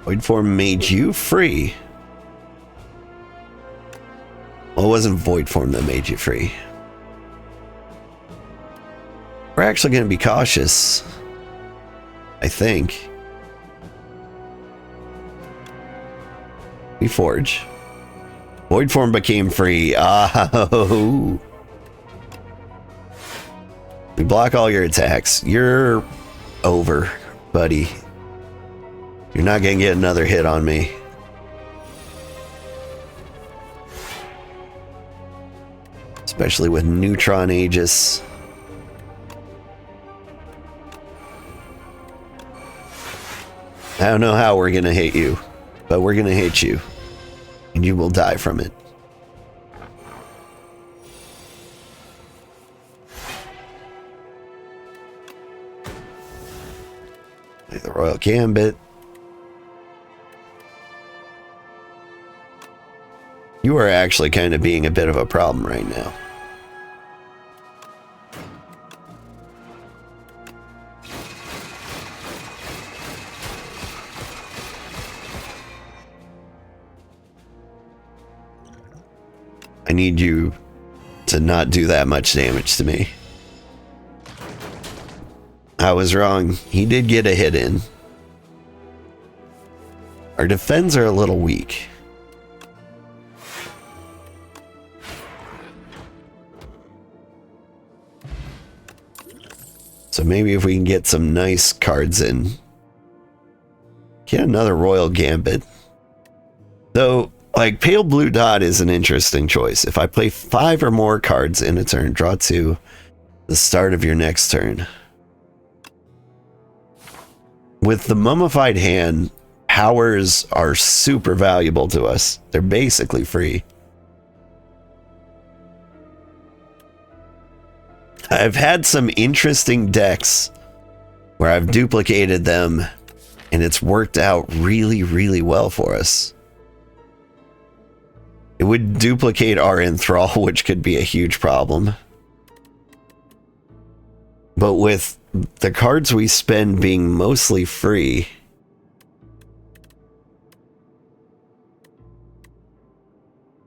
Void Form made you free. Well, it wasn't Void Form that made you free. We're actually going to be cautious, I think. We forge. Void Form became free. Oh. We block all your attacks. You're over, buddy. You're not going to get another hit on me. Especially with Neutron Aegis. I don't know how we're going to hit you, but we're going to hit you. And you will die from it. The Royal Gambit. You are actually kind of being a bit of a problem right now. I need you to not do that much damage to me. I was wrong. He did get a hit in. Our defense are a little weak. So maybe if we can get some nice cards in. Get another Royal Gambit. Though, like, Pale Blue Dot is an interesting choice. If I play 5 or more cards in a turn, draw 2, the start of your next turn. With the Mummified Hand, powers are super valuable to us. They're basically free. I've had some interesting decks where I've duplicated them and it's worked out really, really well for us. It would duplicate our Enthrall, which could be a huge problem. But with the cards we spend being mostly free,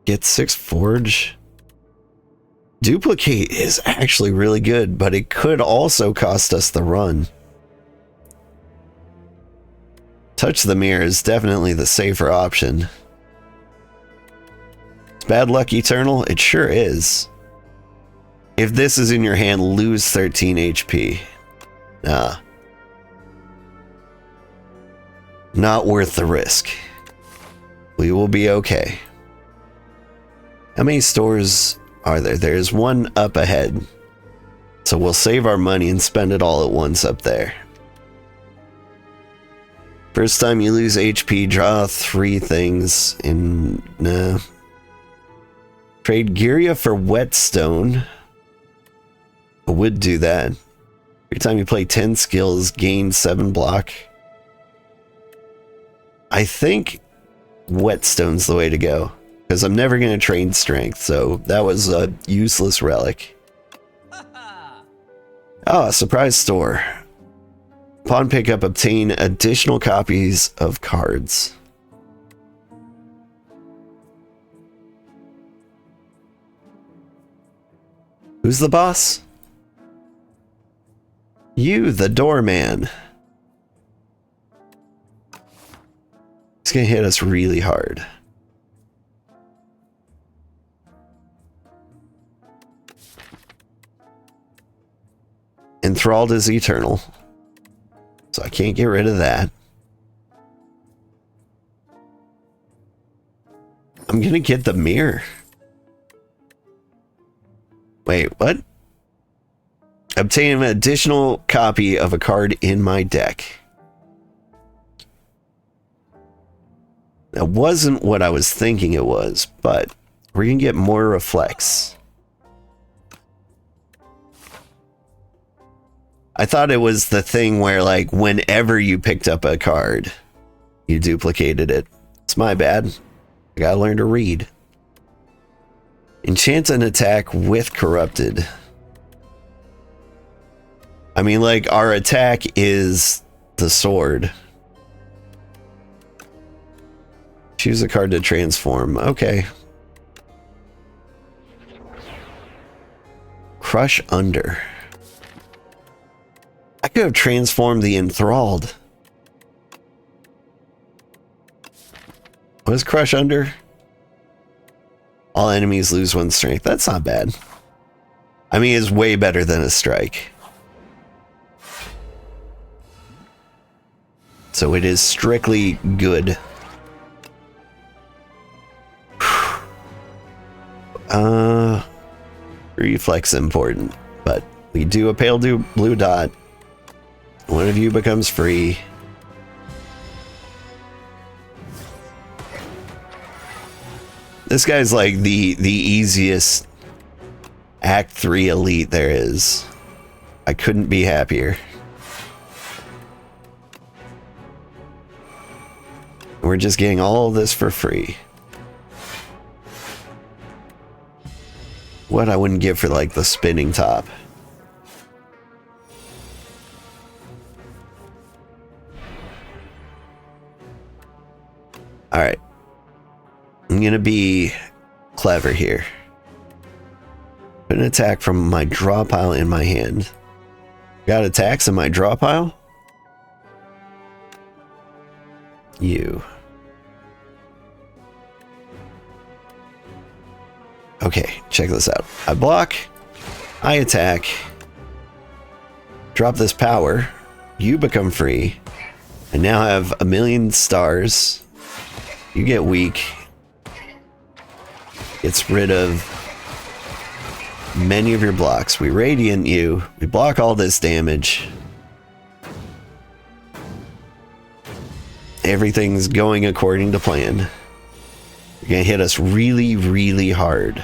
get 6 Forge. Duplicate is actually really good, but it could also cost us the run. Touch the Mirror is definitely the safer option. Is Bad Luck Eternal? It sure is. If this is in your hand, lose 13 HP. Nah. Not worth the risk. We will be okay. How many stores are there? There's one up ahead. So we'll save our money and spend it all at once up there. First time you lose HP, draw 3 things in... Nah. Trade Giria for Whetstone. I would do that. Every time you play 10 skills, gain 7 block. I think Whetstone's the way to go. Because I'm never going to train strength, so that was a useless relic. Oh, a surprise store. Upon pickup, obtain additional copies of cards. Who's the boss? You, the doorman. He's gonna hit us really hard. Enthralled is eternal. So I can't get rid of that. I'm gonna get the mirror. Wait, what? Obtain an additional copy of a card in my deck. That wasn't what I was thinking it was, but we're gonna get more reflex. I thought it was the thing where, like, whenever you picked up a card, you duplicated it. It's my bad. I gotta learn to read. Enchant an attack with Corrupted. I mean, like, our attack is the sword. Choose a card to transform. Okay. Crush Under. I could have transformed the Enthralled. What is Crush Under? All enemies lose 1 strength. That's not bad. I mean, it's way better than a strike. So it is strictly good. Reflex important, but we do a pale blue dot. One of you becomes free. This guy's like the easiest Act 3 elite there is. I couldn't be happier. We're just getting all of this for free. What I wouldn't give for, like, the spinning top. Alright. I'm gonna be clever here. Put an attack from my draw pile in my hand. Got attacks in my draw pile? You. Okay, check this out. I block, I attack, drop this power, you become free, I now have 1,000,000 stars, you get weak, gets rid of many of your blocks, we radiant you, we block all this damage, everything's going according to plan. You're gonna hit us really, really hard.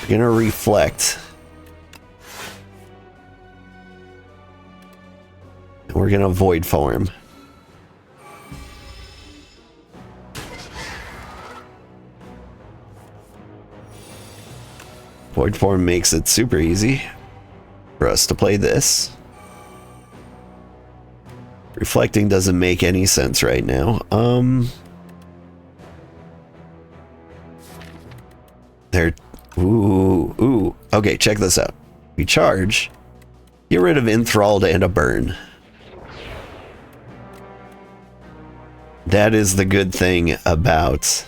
We're gonna reflect. And we're gonna void form. Void form makes it super easy for us to play this. Reflecting doesn't make any sense right now. There. Ooh. Okay, check this out. We charge. Get rid of enthralled and a burn. That is the good thing about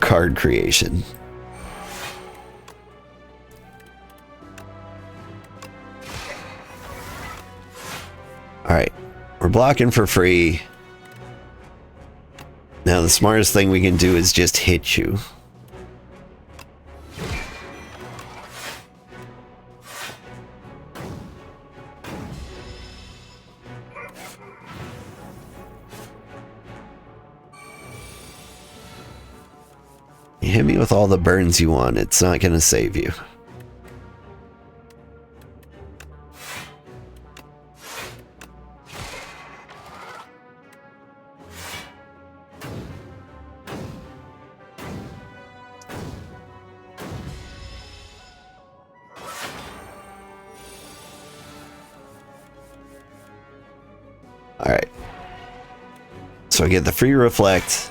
card creation. Alright, we're blocking for free. Now the smartest thing we can do is just hit you. You hit me with all the burns you want, it's not gonna save you. Alright. So I get the free reflect.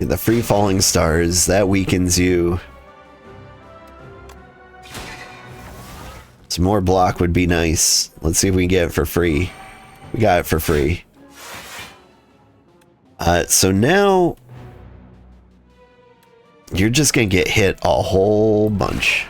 Get the free falling stars. That weakens you. Some more block would be nice. Let's see if we can get it for free. We got it for free. So now you're just gonna get hit a whole bunch.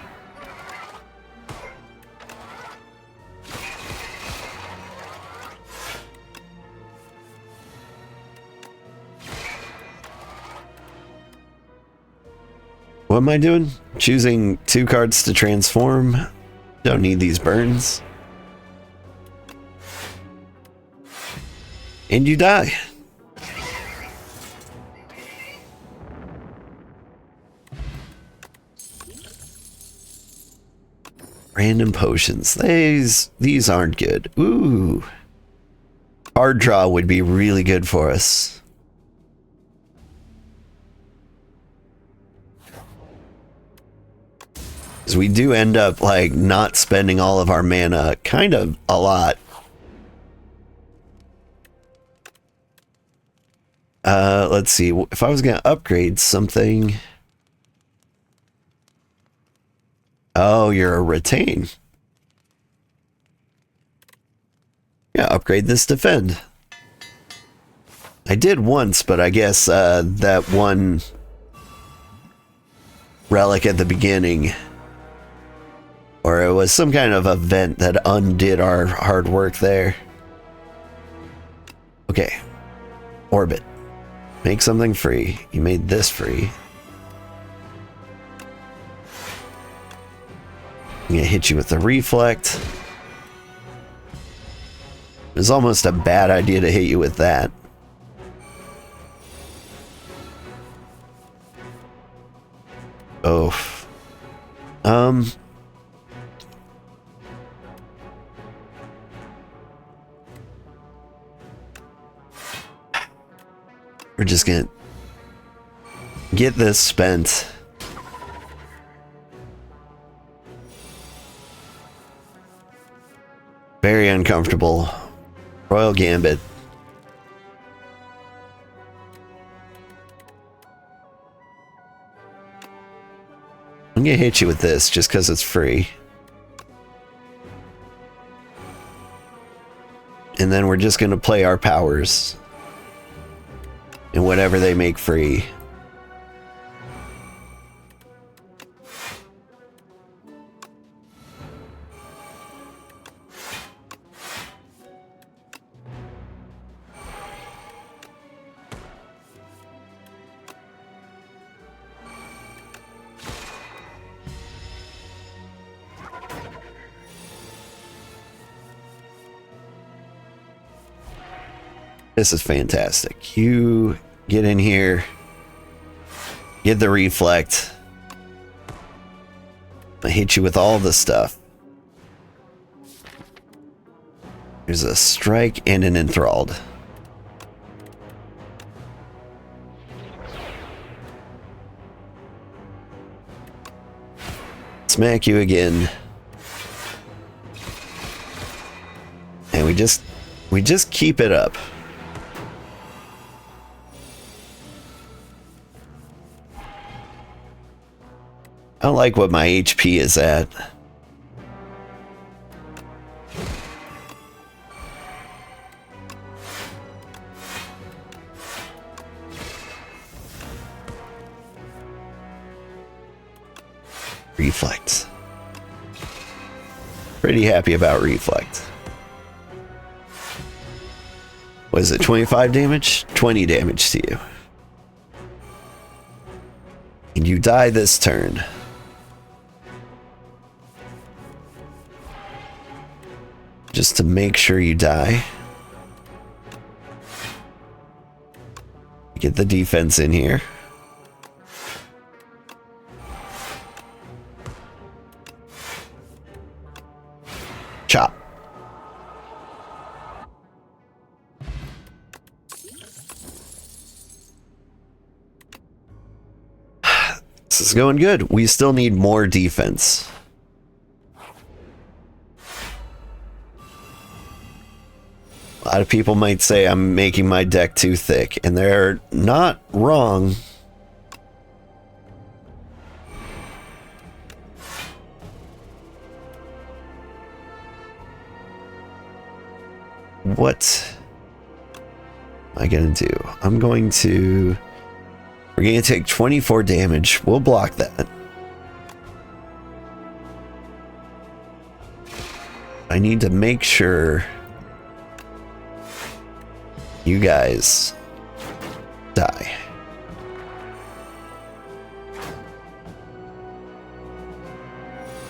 What am I doing? Choosing 2 cards to transform. Don't need these burns. And you die. Random potions. These aren't good. Ooh. Card draw would be really good for us. We do end up like not spending all of our mana kind of a lot. Let's see, if I was gonna upgrade something. Oh, you're a retain. Yeah, upgrade this defend. I did once, but I guess that one relic at the beginning, or it was some kind of event that undid our hard work there. Okay. Orbit. Make something free. You made this free. I'm gonna hit you with the reflect. It was almost a bad idea to hit you with that. Oh. We're just gonna get this spent. Very uncomfortable. Royal Gambit. I'm gonna hit you with this just because it's free. And then we're just gonna play our powers. And whatever they make free. This is fantastic. You get in here. Get the reflect. I hit you with all the stuff. There's a strike and an enthralled. Smack you again. And we just keep it up. I don't like what my HP is at. Reflect. Pretty happy about reflect. Was it 25 damage? 20 damage to you. And you die this turn. Just to make sure you die. Get the defense in here. Chop. This is going good. We still need more defense. A lot of people might say I'm making my deck too thick, and they're not wrong. What am I gonna do? We're gonna take 24 damage. We'll block that. I need to make sure you guys die.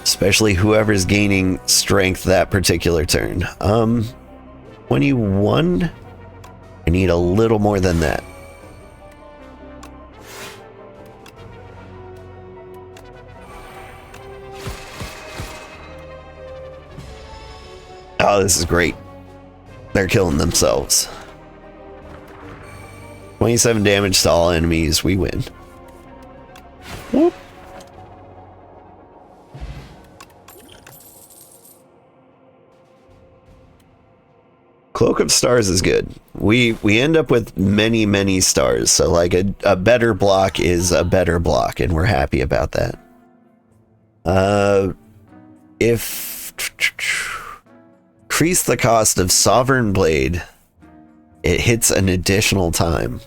Especially whoever's gaining strength that particular turn. 21? I need a little more than that. Oh, this is great. They're killing themselves. 27 damage to all enemies. We win. Whoop. Cloak of Stars is good. We end up with many stars. So like a better block is a better block, and we're happy about that. If increase the cost of Sovereign Blade, it hits an additional time.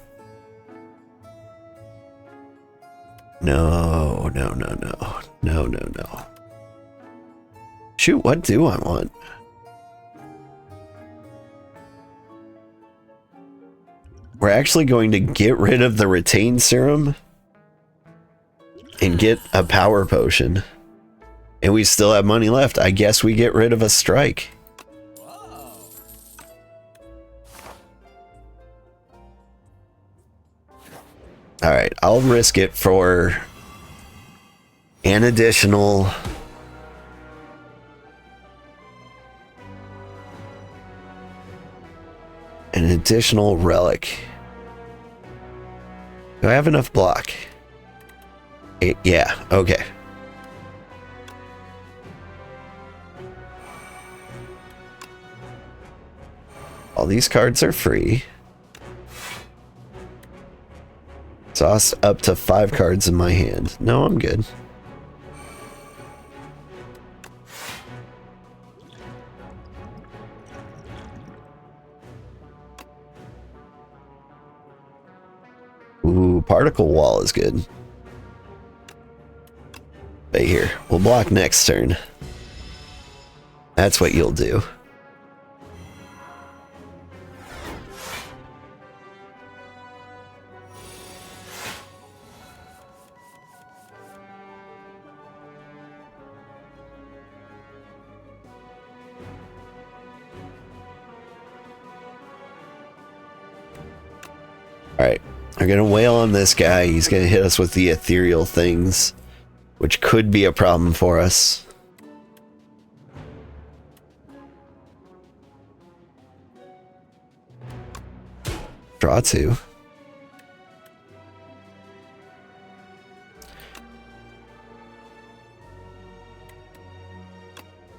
No. Shoot, what do I want? We're actually going to get rid of the Retain Serum and get a Power Potion. And we still have money left. I guess we get rid of a Strike. Alright, I'll risk it for an additional relic. Do I have enough block? Yeah, okay. All these cards are free. Exhaust up to 5 cards in my hand. No, I'm good. Ooh, Particle Wall is good. But here, we'll block next turn. That's what you'll do. Alright, We're gonna wail on this guy. He's gonna hit us with the ethereal things, which could be a problem for us. Draw 2.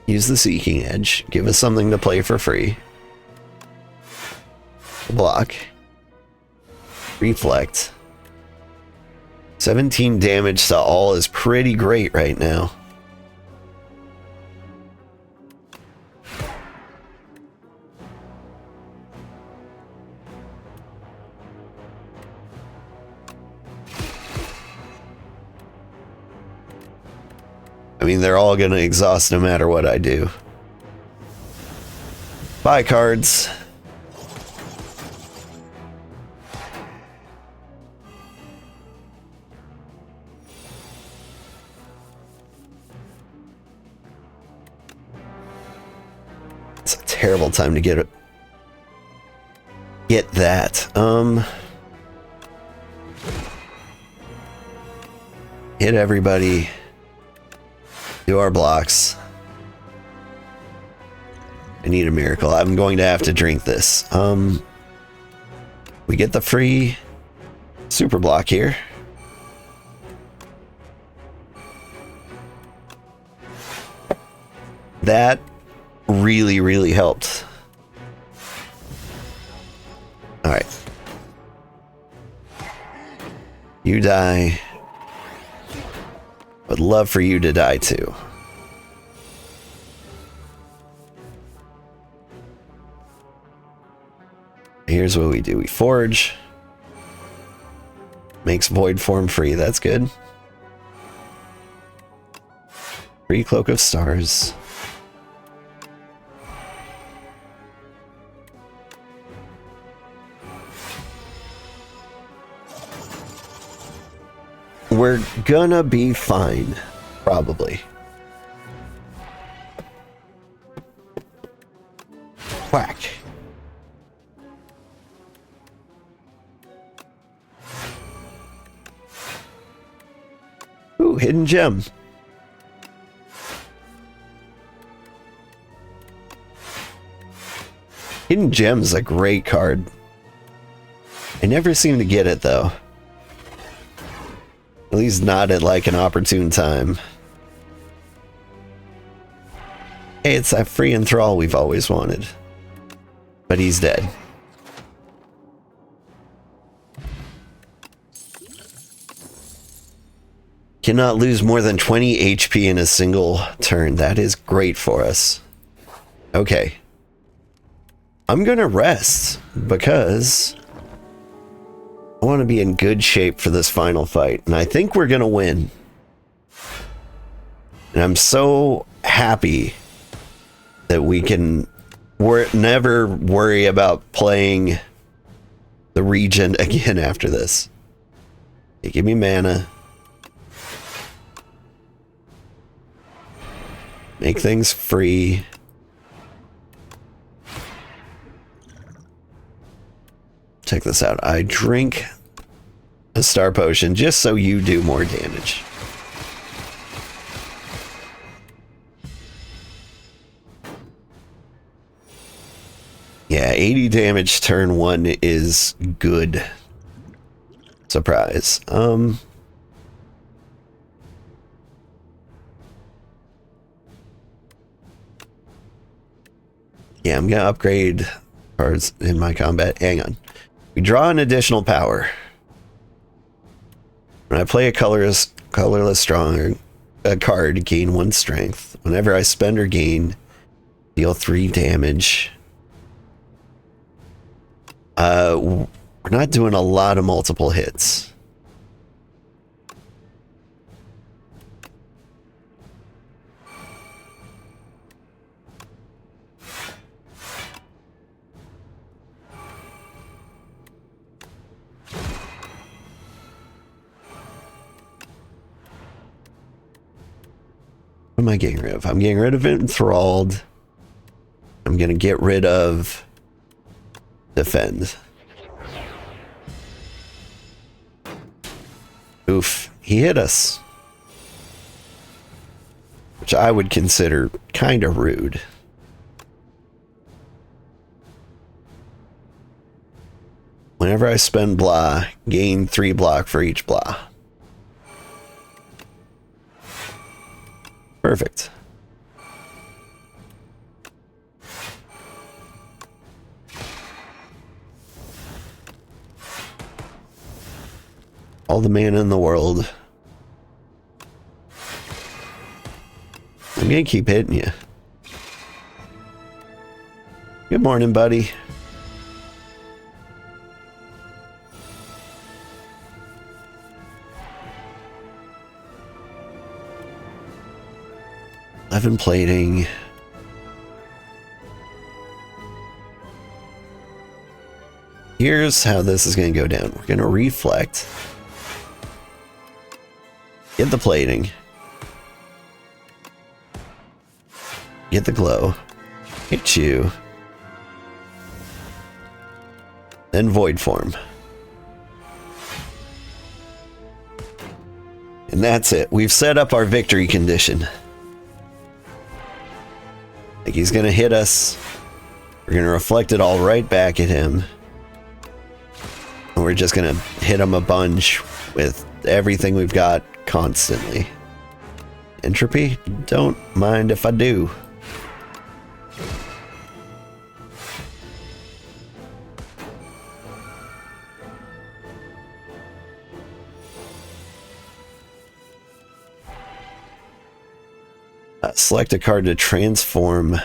Use the Seeking Edge. Give us something to play for free. Block. Reflect. 17 damage to all is pretty great right now. I mean, they're all gonna exhaust no matter what I do. Bye, cards. It's a terrible time to get it. Get that. Hit everybody. Do our blocks. I need a miracle. I'm going to have to drink this. We get the free super block here. That really, really helped. All right. You die. Would love for you to die too. Here's what we do. We forge. Makes void form free. That's good. Free Cloak of Stars. We're gonna be fine, probably. Whack. Ooh, hidden gem. Hidden gem's a great card. I never seem to get it though. At least not at like an opportune time. Hey, it's that free enthrall we've always wanted. But he's dead. Cannot lose more than 20 HP in a single turn. That is great for us. Okay. I'm gonna rest because I want to be in good shape for this final fight, and I think we're gonna win. And I'm so happy that we can never worry about playing the Regent again after this. Hey, give me mana. Make things free. Check this out. I drink a star potion just so you do more damage. Yeah, 80 damage turn 1 is good. Surprise. Yeah, I'm gonna upgrade cards in my combat. Hang on. We draw an additional power. When I play a colorless strong card, gain 1 strength. Whenever I spend or gain, deal 3 damage. We're not doing a lot of multiple hits. What am I getting rid of? I'm getting rid of Enthralled. I'm going to get rid of Defend. Oof, he hit us. Which I would consider kind of rude. Whenever I spend blah, gain 3 block for each blah. Perfect. All the mana in the world. I'm gonna keep hitting you. Good morning, buddy. Eleven plating. Here's how this is going to go down. We're going to reflect. Get the plating. Get the glow. Hit you. Then void form. And that's it. We've set up our victory condition. Like he's going to hit us. We're going to reflect it all right back at him. And we're just going to hit him a bunch with everything we've got constantly. Entropy? Don't mind if I do. Select a card to transform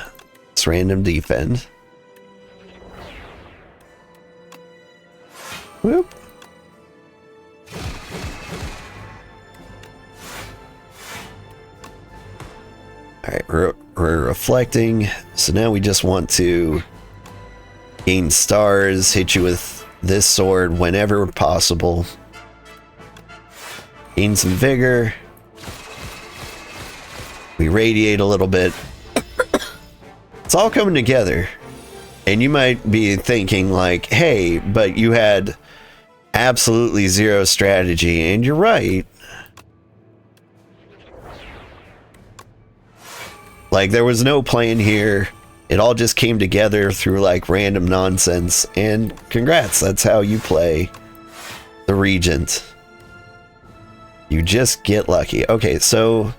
this random defend. Whoop. Alright, we're reflecting. So now we just want to gain stars, hit you with this sword whenever possible. Gain some vigor. We radiate a little bit. It's all coming together. And you might be thinking like, hey, but you had absolutely zero strategy. And you're right. Like, there was no plan here. It all just came together through like random nonsense. And congrats, that's how you play the Regent. You just get lucky. Okay, so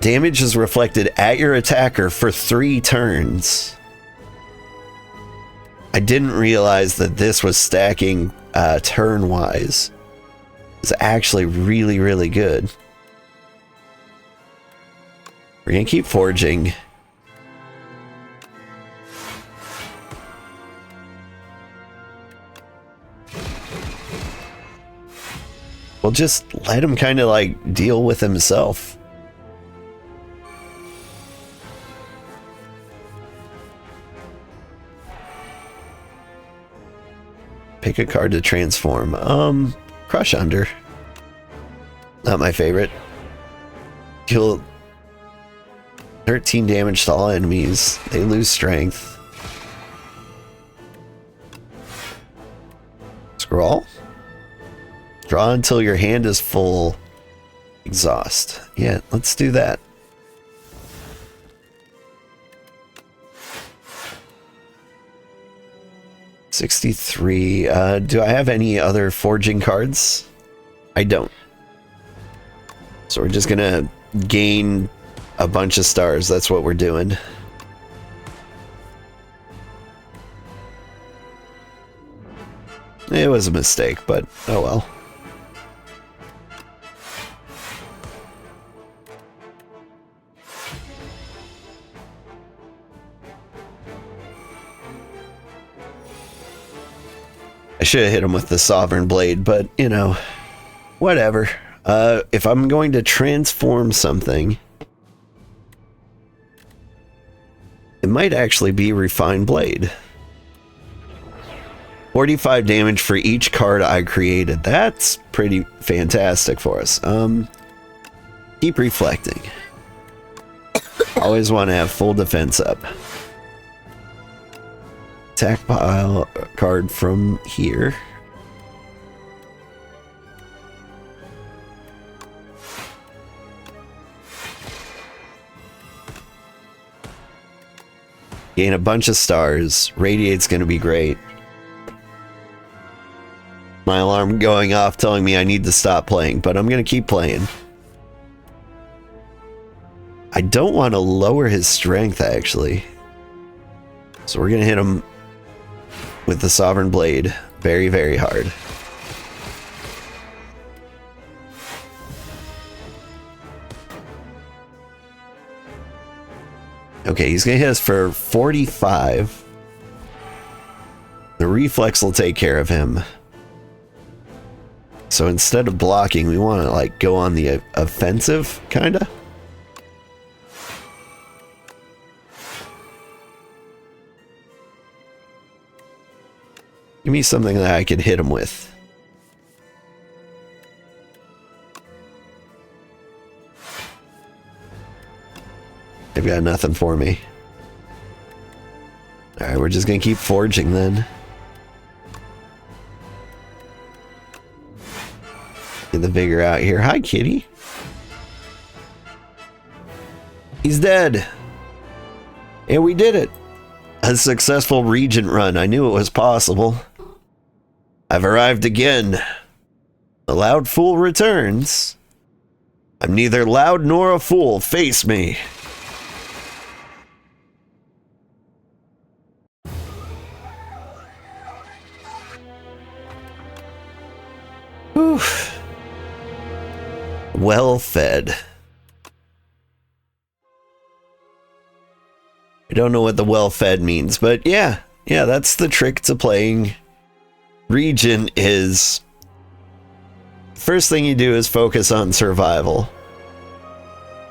damage is reflected at your attacker for 3 turns. I didn't realize that this was stacking turn-wise. It's actually really, really good. We're gonna keep forging. We'll just let him kind of like deal with himself. Pick a card to transform. Crush Under. Not my favorite. Deal 13 damage to all enemies. They lose strength. Scroll. Draw until your hand is full. Exhaust. Yeah, let's do that. $63. Do I have any other forging cards? I don't. So we're just gonna gain a bunch of stars. That's what we're doing. It was a mistake, but oh well. I should have hit him with the Sovereign Blade, but, you know, whatever. If I'm going to transform something, it might actually be Refined Blade. 45 damage for each card I created. That's pretty fantastic for us. Keep reflecting. Always want to have full defense up. Attack pile card from here. Gain a bunch of stars. Radiate's gonna be great. My alarm going off telling me I need to stop playing, but I'm gonna keep playing. I don't want to lower his strength, actually. So we're gonna hit him with the Sovereign Blade very, very hard. Okay, he's gonna hit us for 45. The reflex will take care of him. So instead of blocking, we want to like go on the offensive, kinda. Give me something that I could hit him with. They've got nothing for me. Alright, we're just gonna keep forging then. Get the vigor out here. Hi, kitty. He's dead. And we did it. A successful Regent run. I knew it was possible. I've arrived again. The loud fool returns. I'm neither loud nor a fool. Face me. Oof. Well fed. I don't know what the well fed means, but yeah, that's the trick to playing Regent is first thing you do is focus on survival.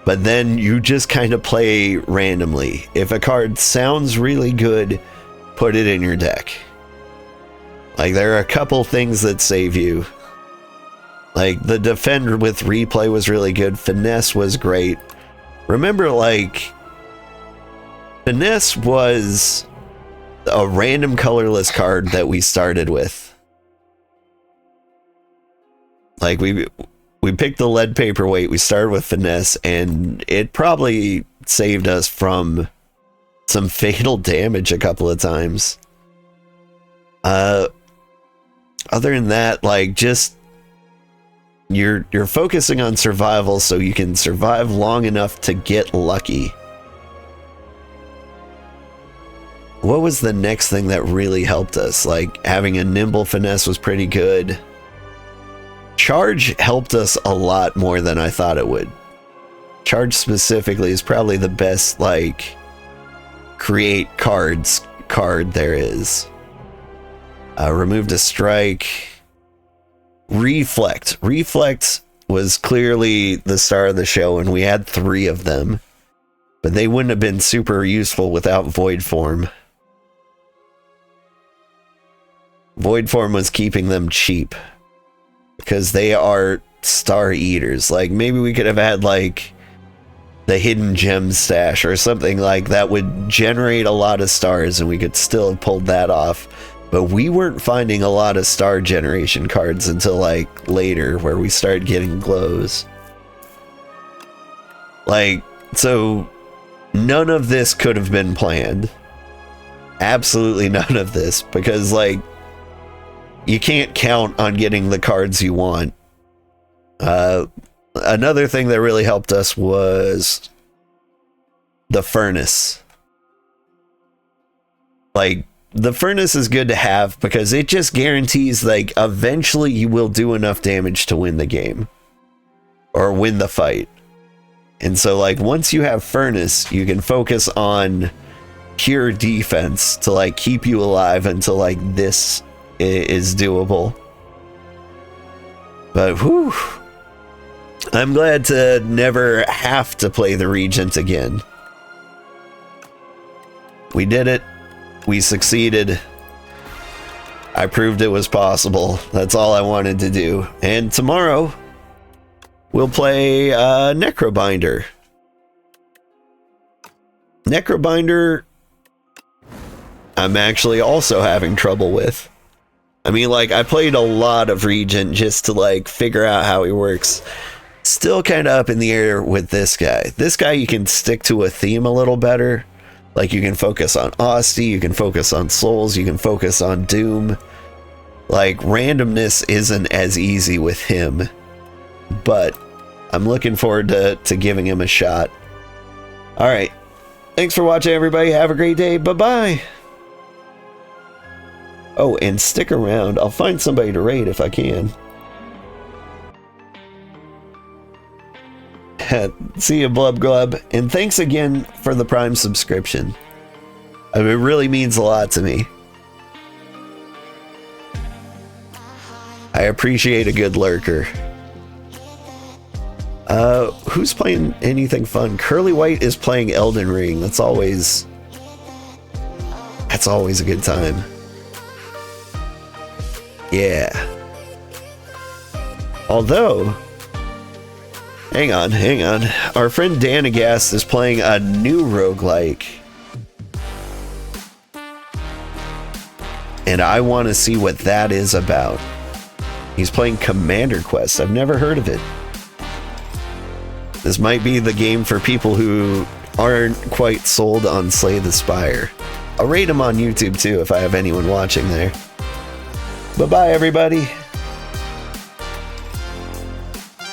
But then you just kind of play randomly. If a card sounds really good, put it in your deck. Like there are a couple things that save you. Like the Defender with replay was really good. Finesse was great. Remember, like, Finesse was a random colorless card that we started with. Like we picked the lead paperweight, we started with Finesse, and it probably saved us from some fatal damage a couple of times. Other than that, like, just you're focusing on survival so you can survive long enough to get lucky. What was the next thing that really helped us? Like, having a nimble Finesse was pretty good. Charge helped us a lot more than I thought it would. Charge specifically is probably the best, like, create cards card there is. Removed a strike. Reflect. Reflect was clearly the star of the show, and we had 3 of them. But they wouldn't have been super useful without Void Form. Void Form was keeping them cheap. Because they are star eaters. Like, maybe we could have had, like, the hidden gem stash or something like that would generate a lot of stars, and we could still have pulled that off. But we weren't finding a lot of star generation cards until, like, later, where we started getting glows. Like, so none of this could have been planned. Absolutely none of this, because, like, you can't count on getting the cards you want. Another thing that really helped us was the Furnace. Like, the Furnace is good to have because it just guarantees, like, eventually you will do enough damage to win the game. Or win the fight. And so, like, once you have Furnace, you can focus on pure defense to, like, keep you alive until, like, this is doable. But whew, I'm glad to never have to play the Regent again. We did it. We succeeded. I proved it was possible. That's all I wanted to do. And tomorrow we'll play Necrobinder. Necrobinder I'm actually also having trouble with. I mean, like, I played a lot of Regent just to, like, figure out how he works. Still kind of up in the air with this guy. This guy, you can stick to a theme a little better. Like, you can focus on Asti, you can focus on Souls, you can focus on Doom. Like, randomness isn't as easy with him, but I'm looking forward to giving him a shot. Alright, thanks for watching, everybody. Have a great day. Bye-bye. Oh, and stick around. I'll find somebody to raid if I can. See you, Blub Glub. And thanks again for the Prime subscription. I mean, it really means a lot to me. I appreciate a good lurker. Who's playing anything fun? Curly White is playing Elden Ring. That's always a good time. Yeah. Although, hang on. Our friend Danagast is playing a new roguelike. And I want to see what that is about. He's playing Commander Quest. I've never heard of it. This might be the game for people who aren't quite sold on Slay the Spire. I'll rate him on YouTube too if I have anyone watching there. Bye-bye, everybody.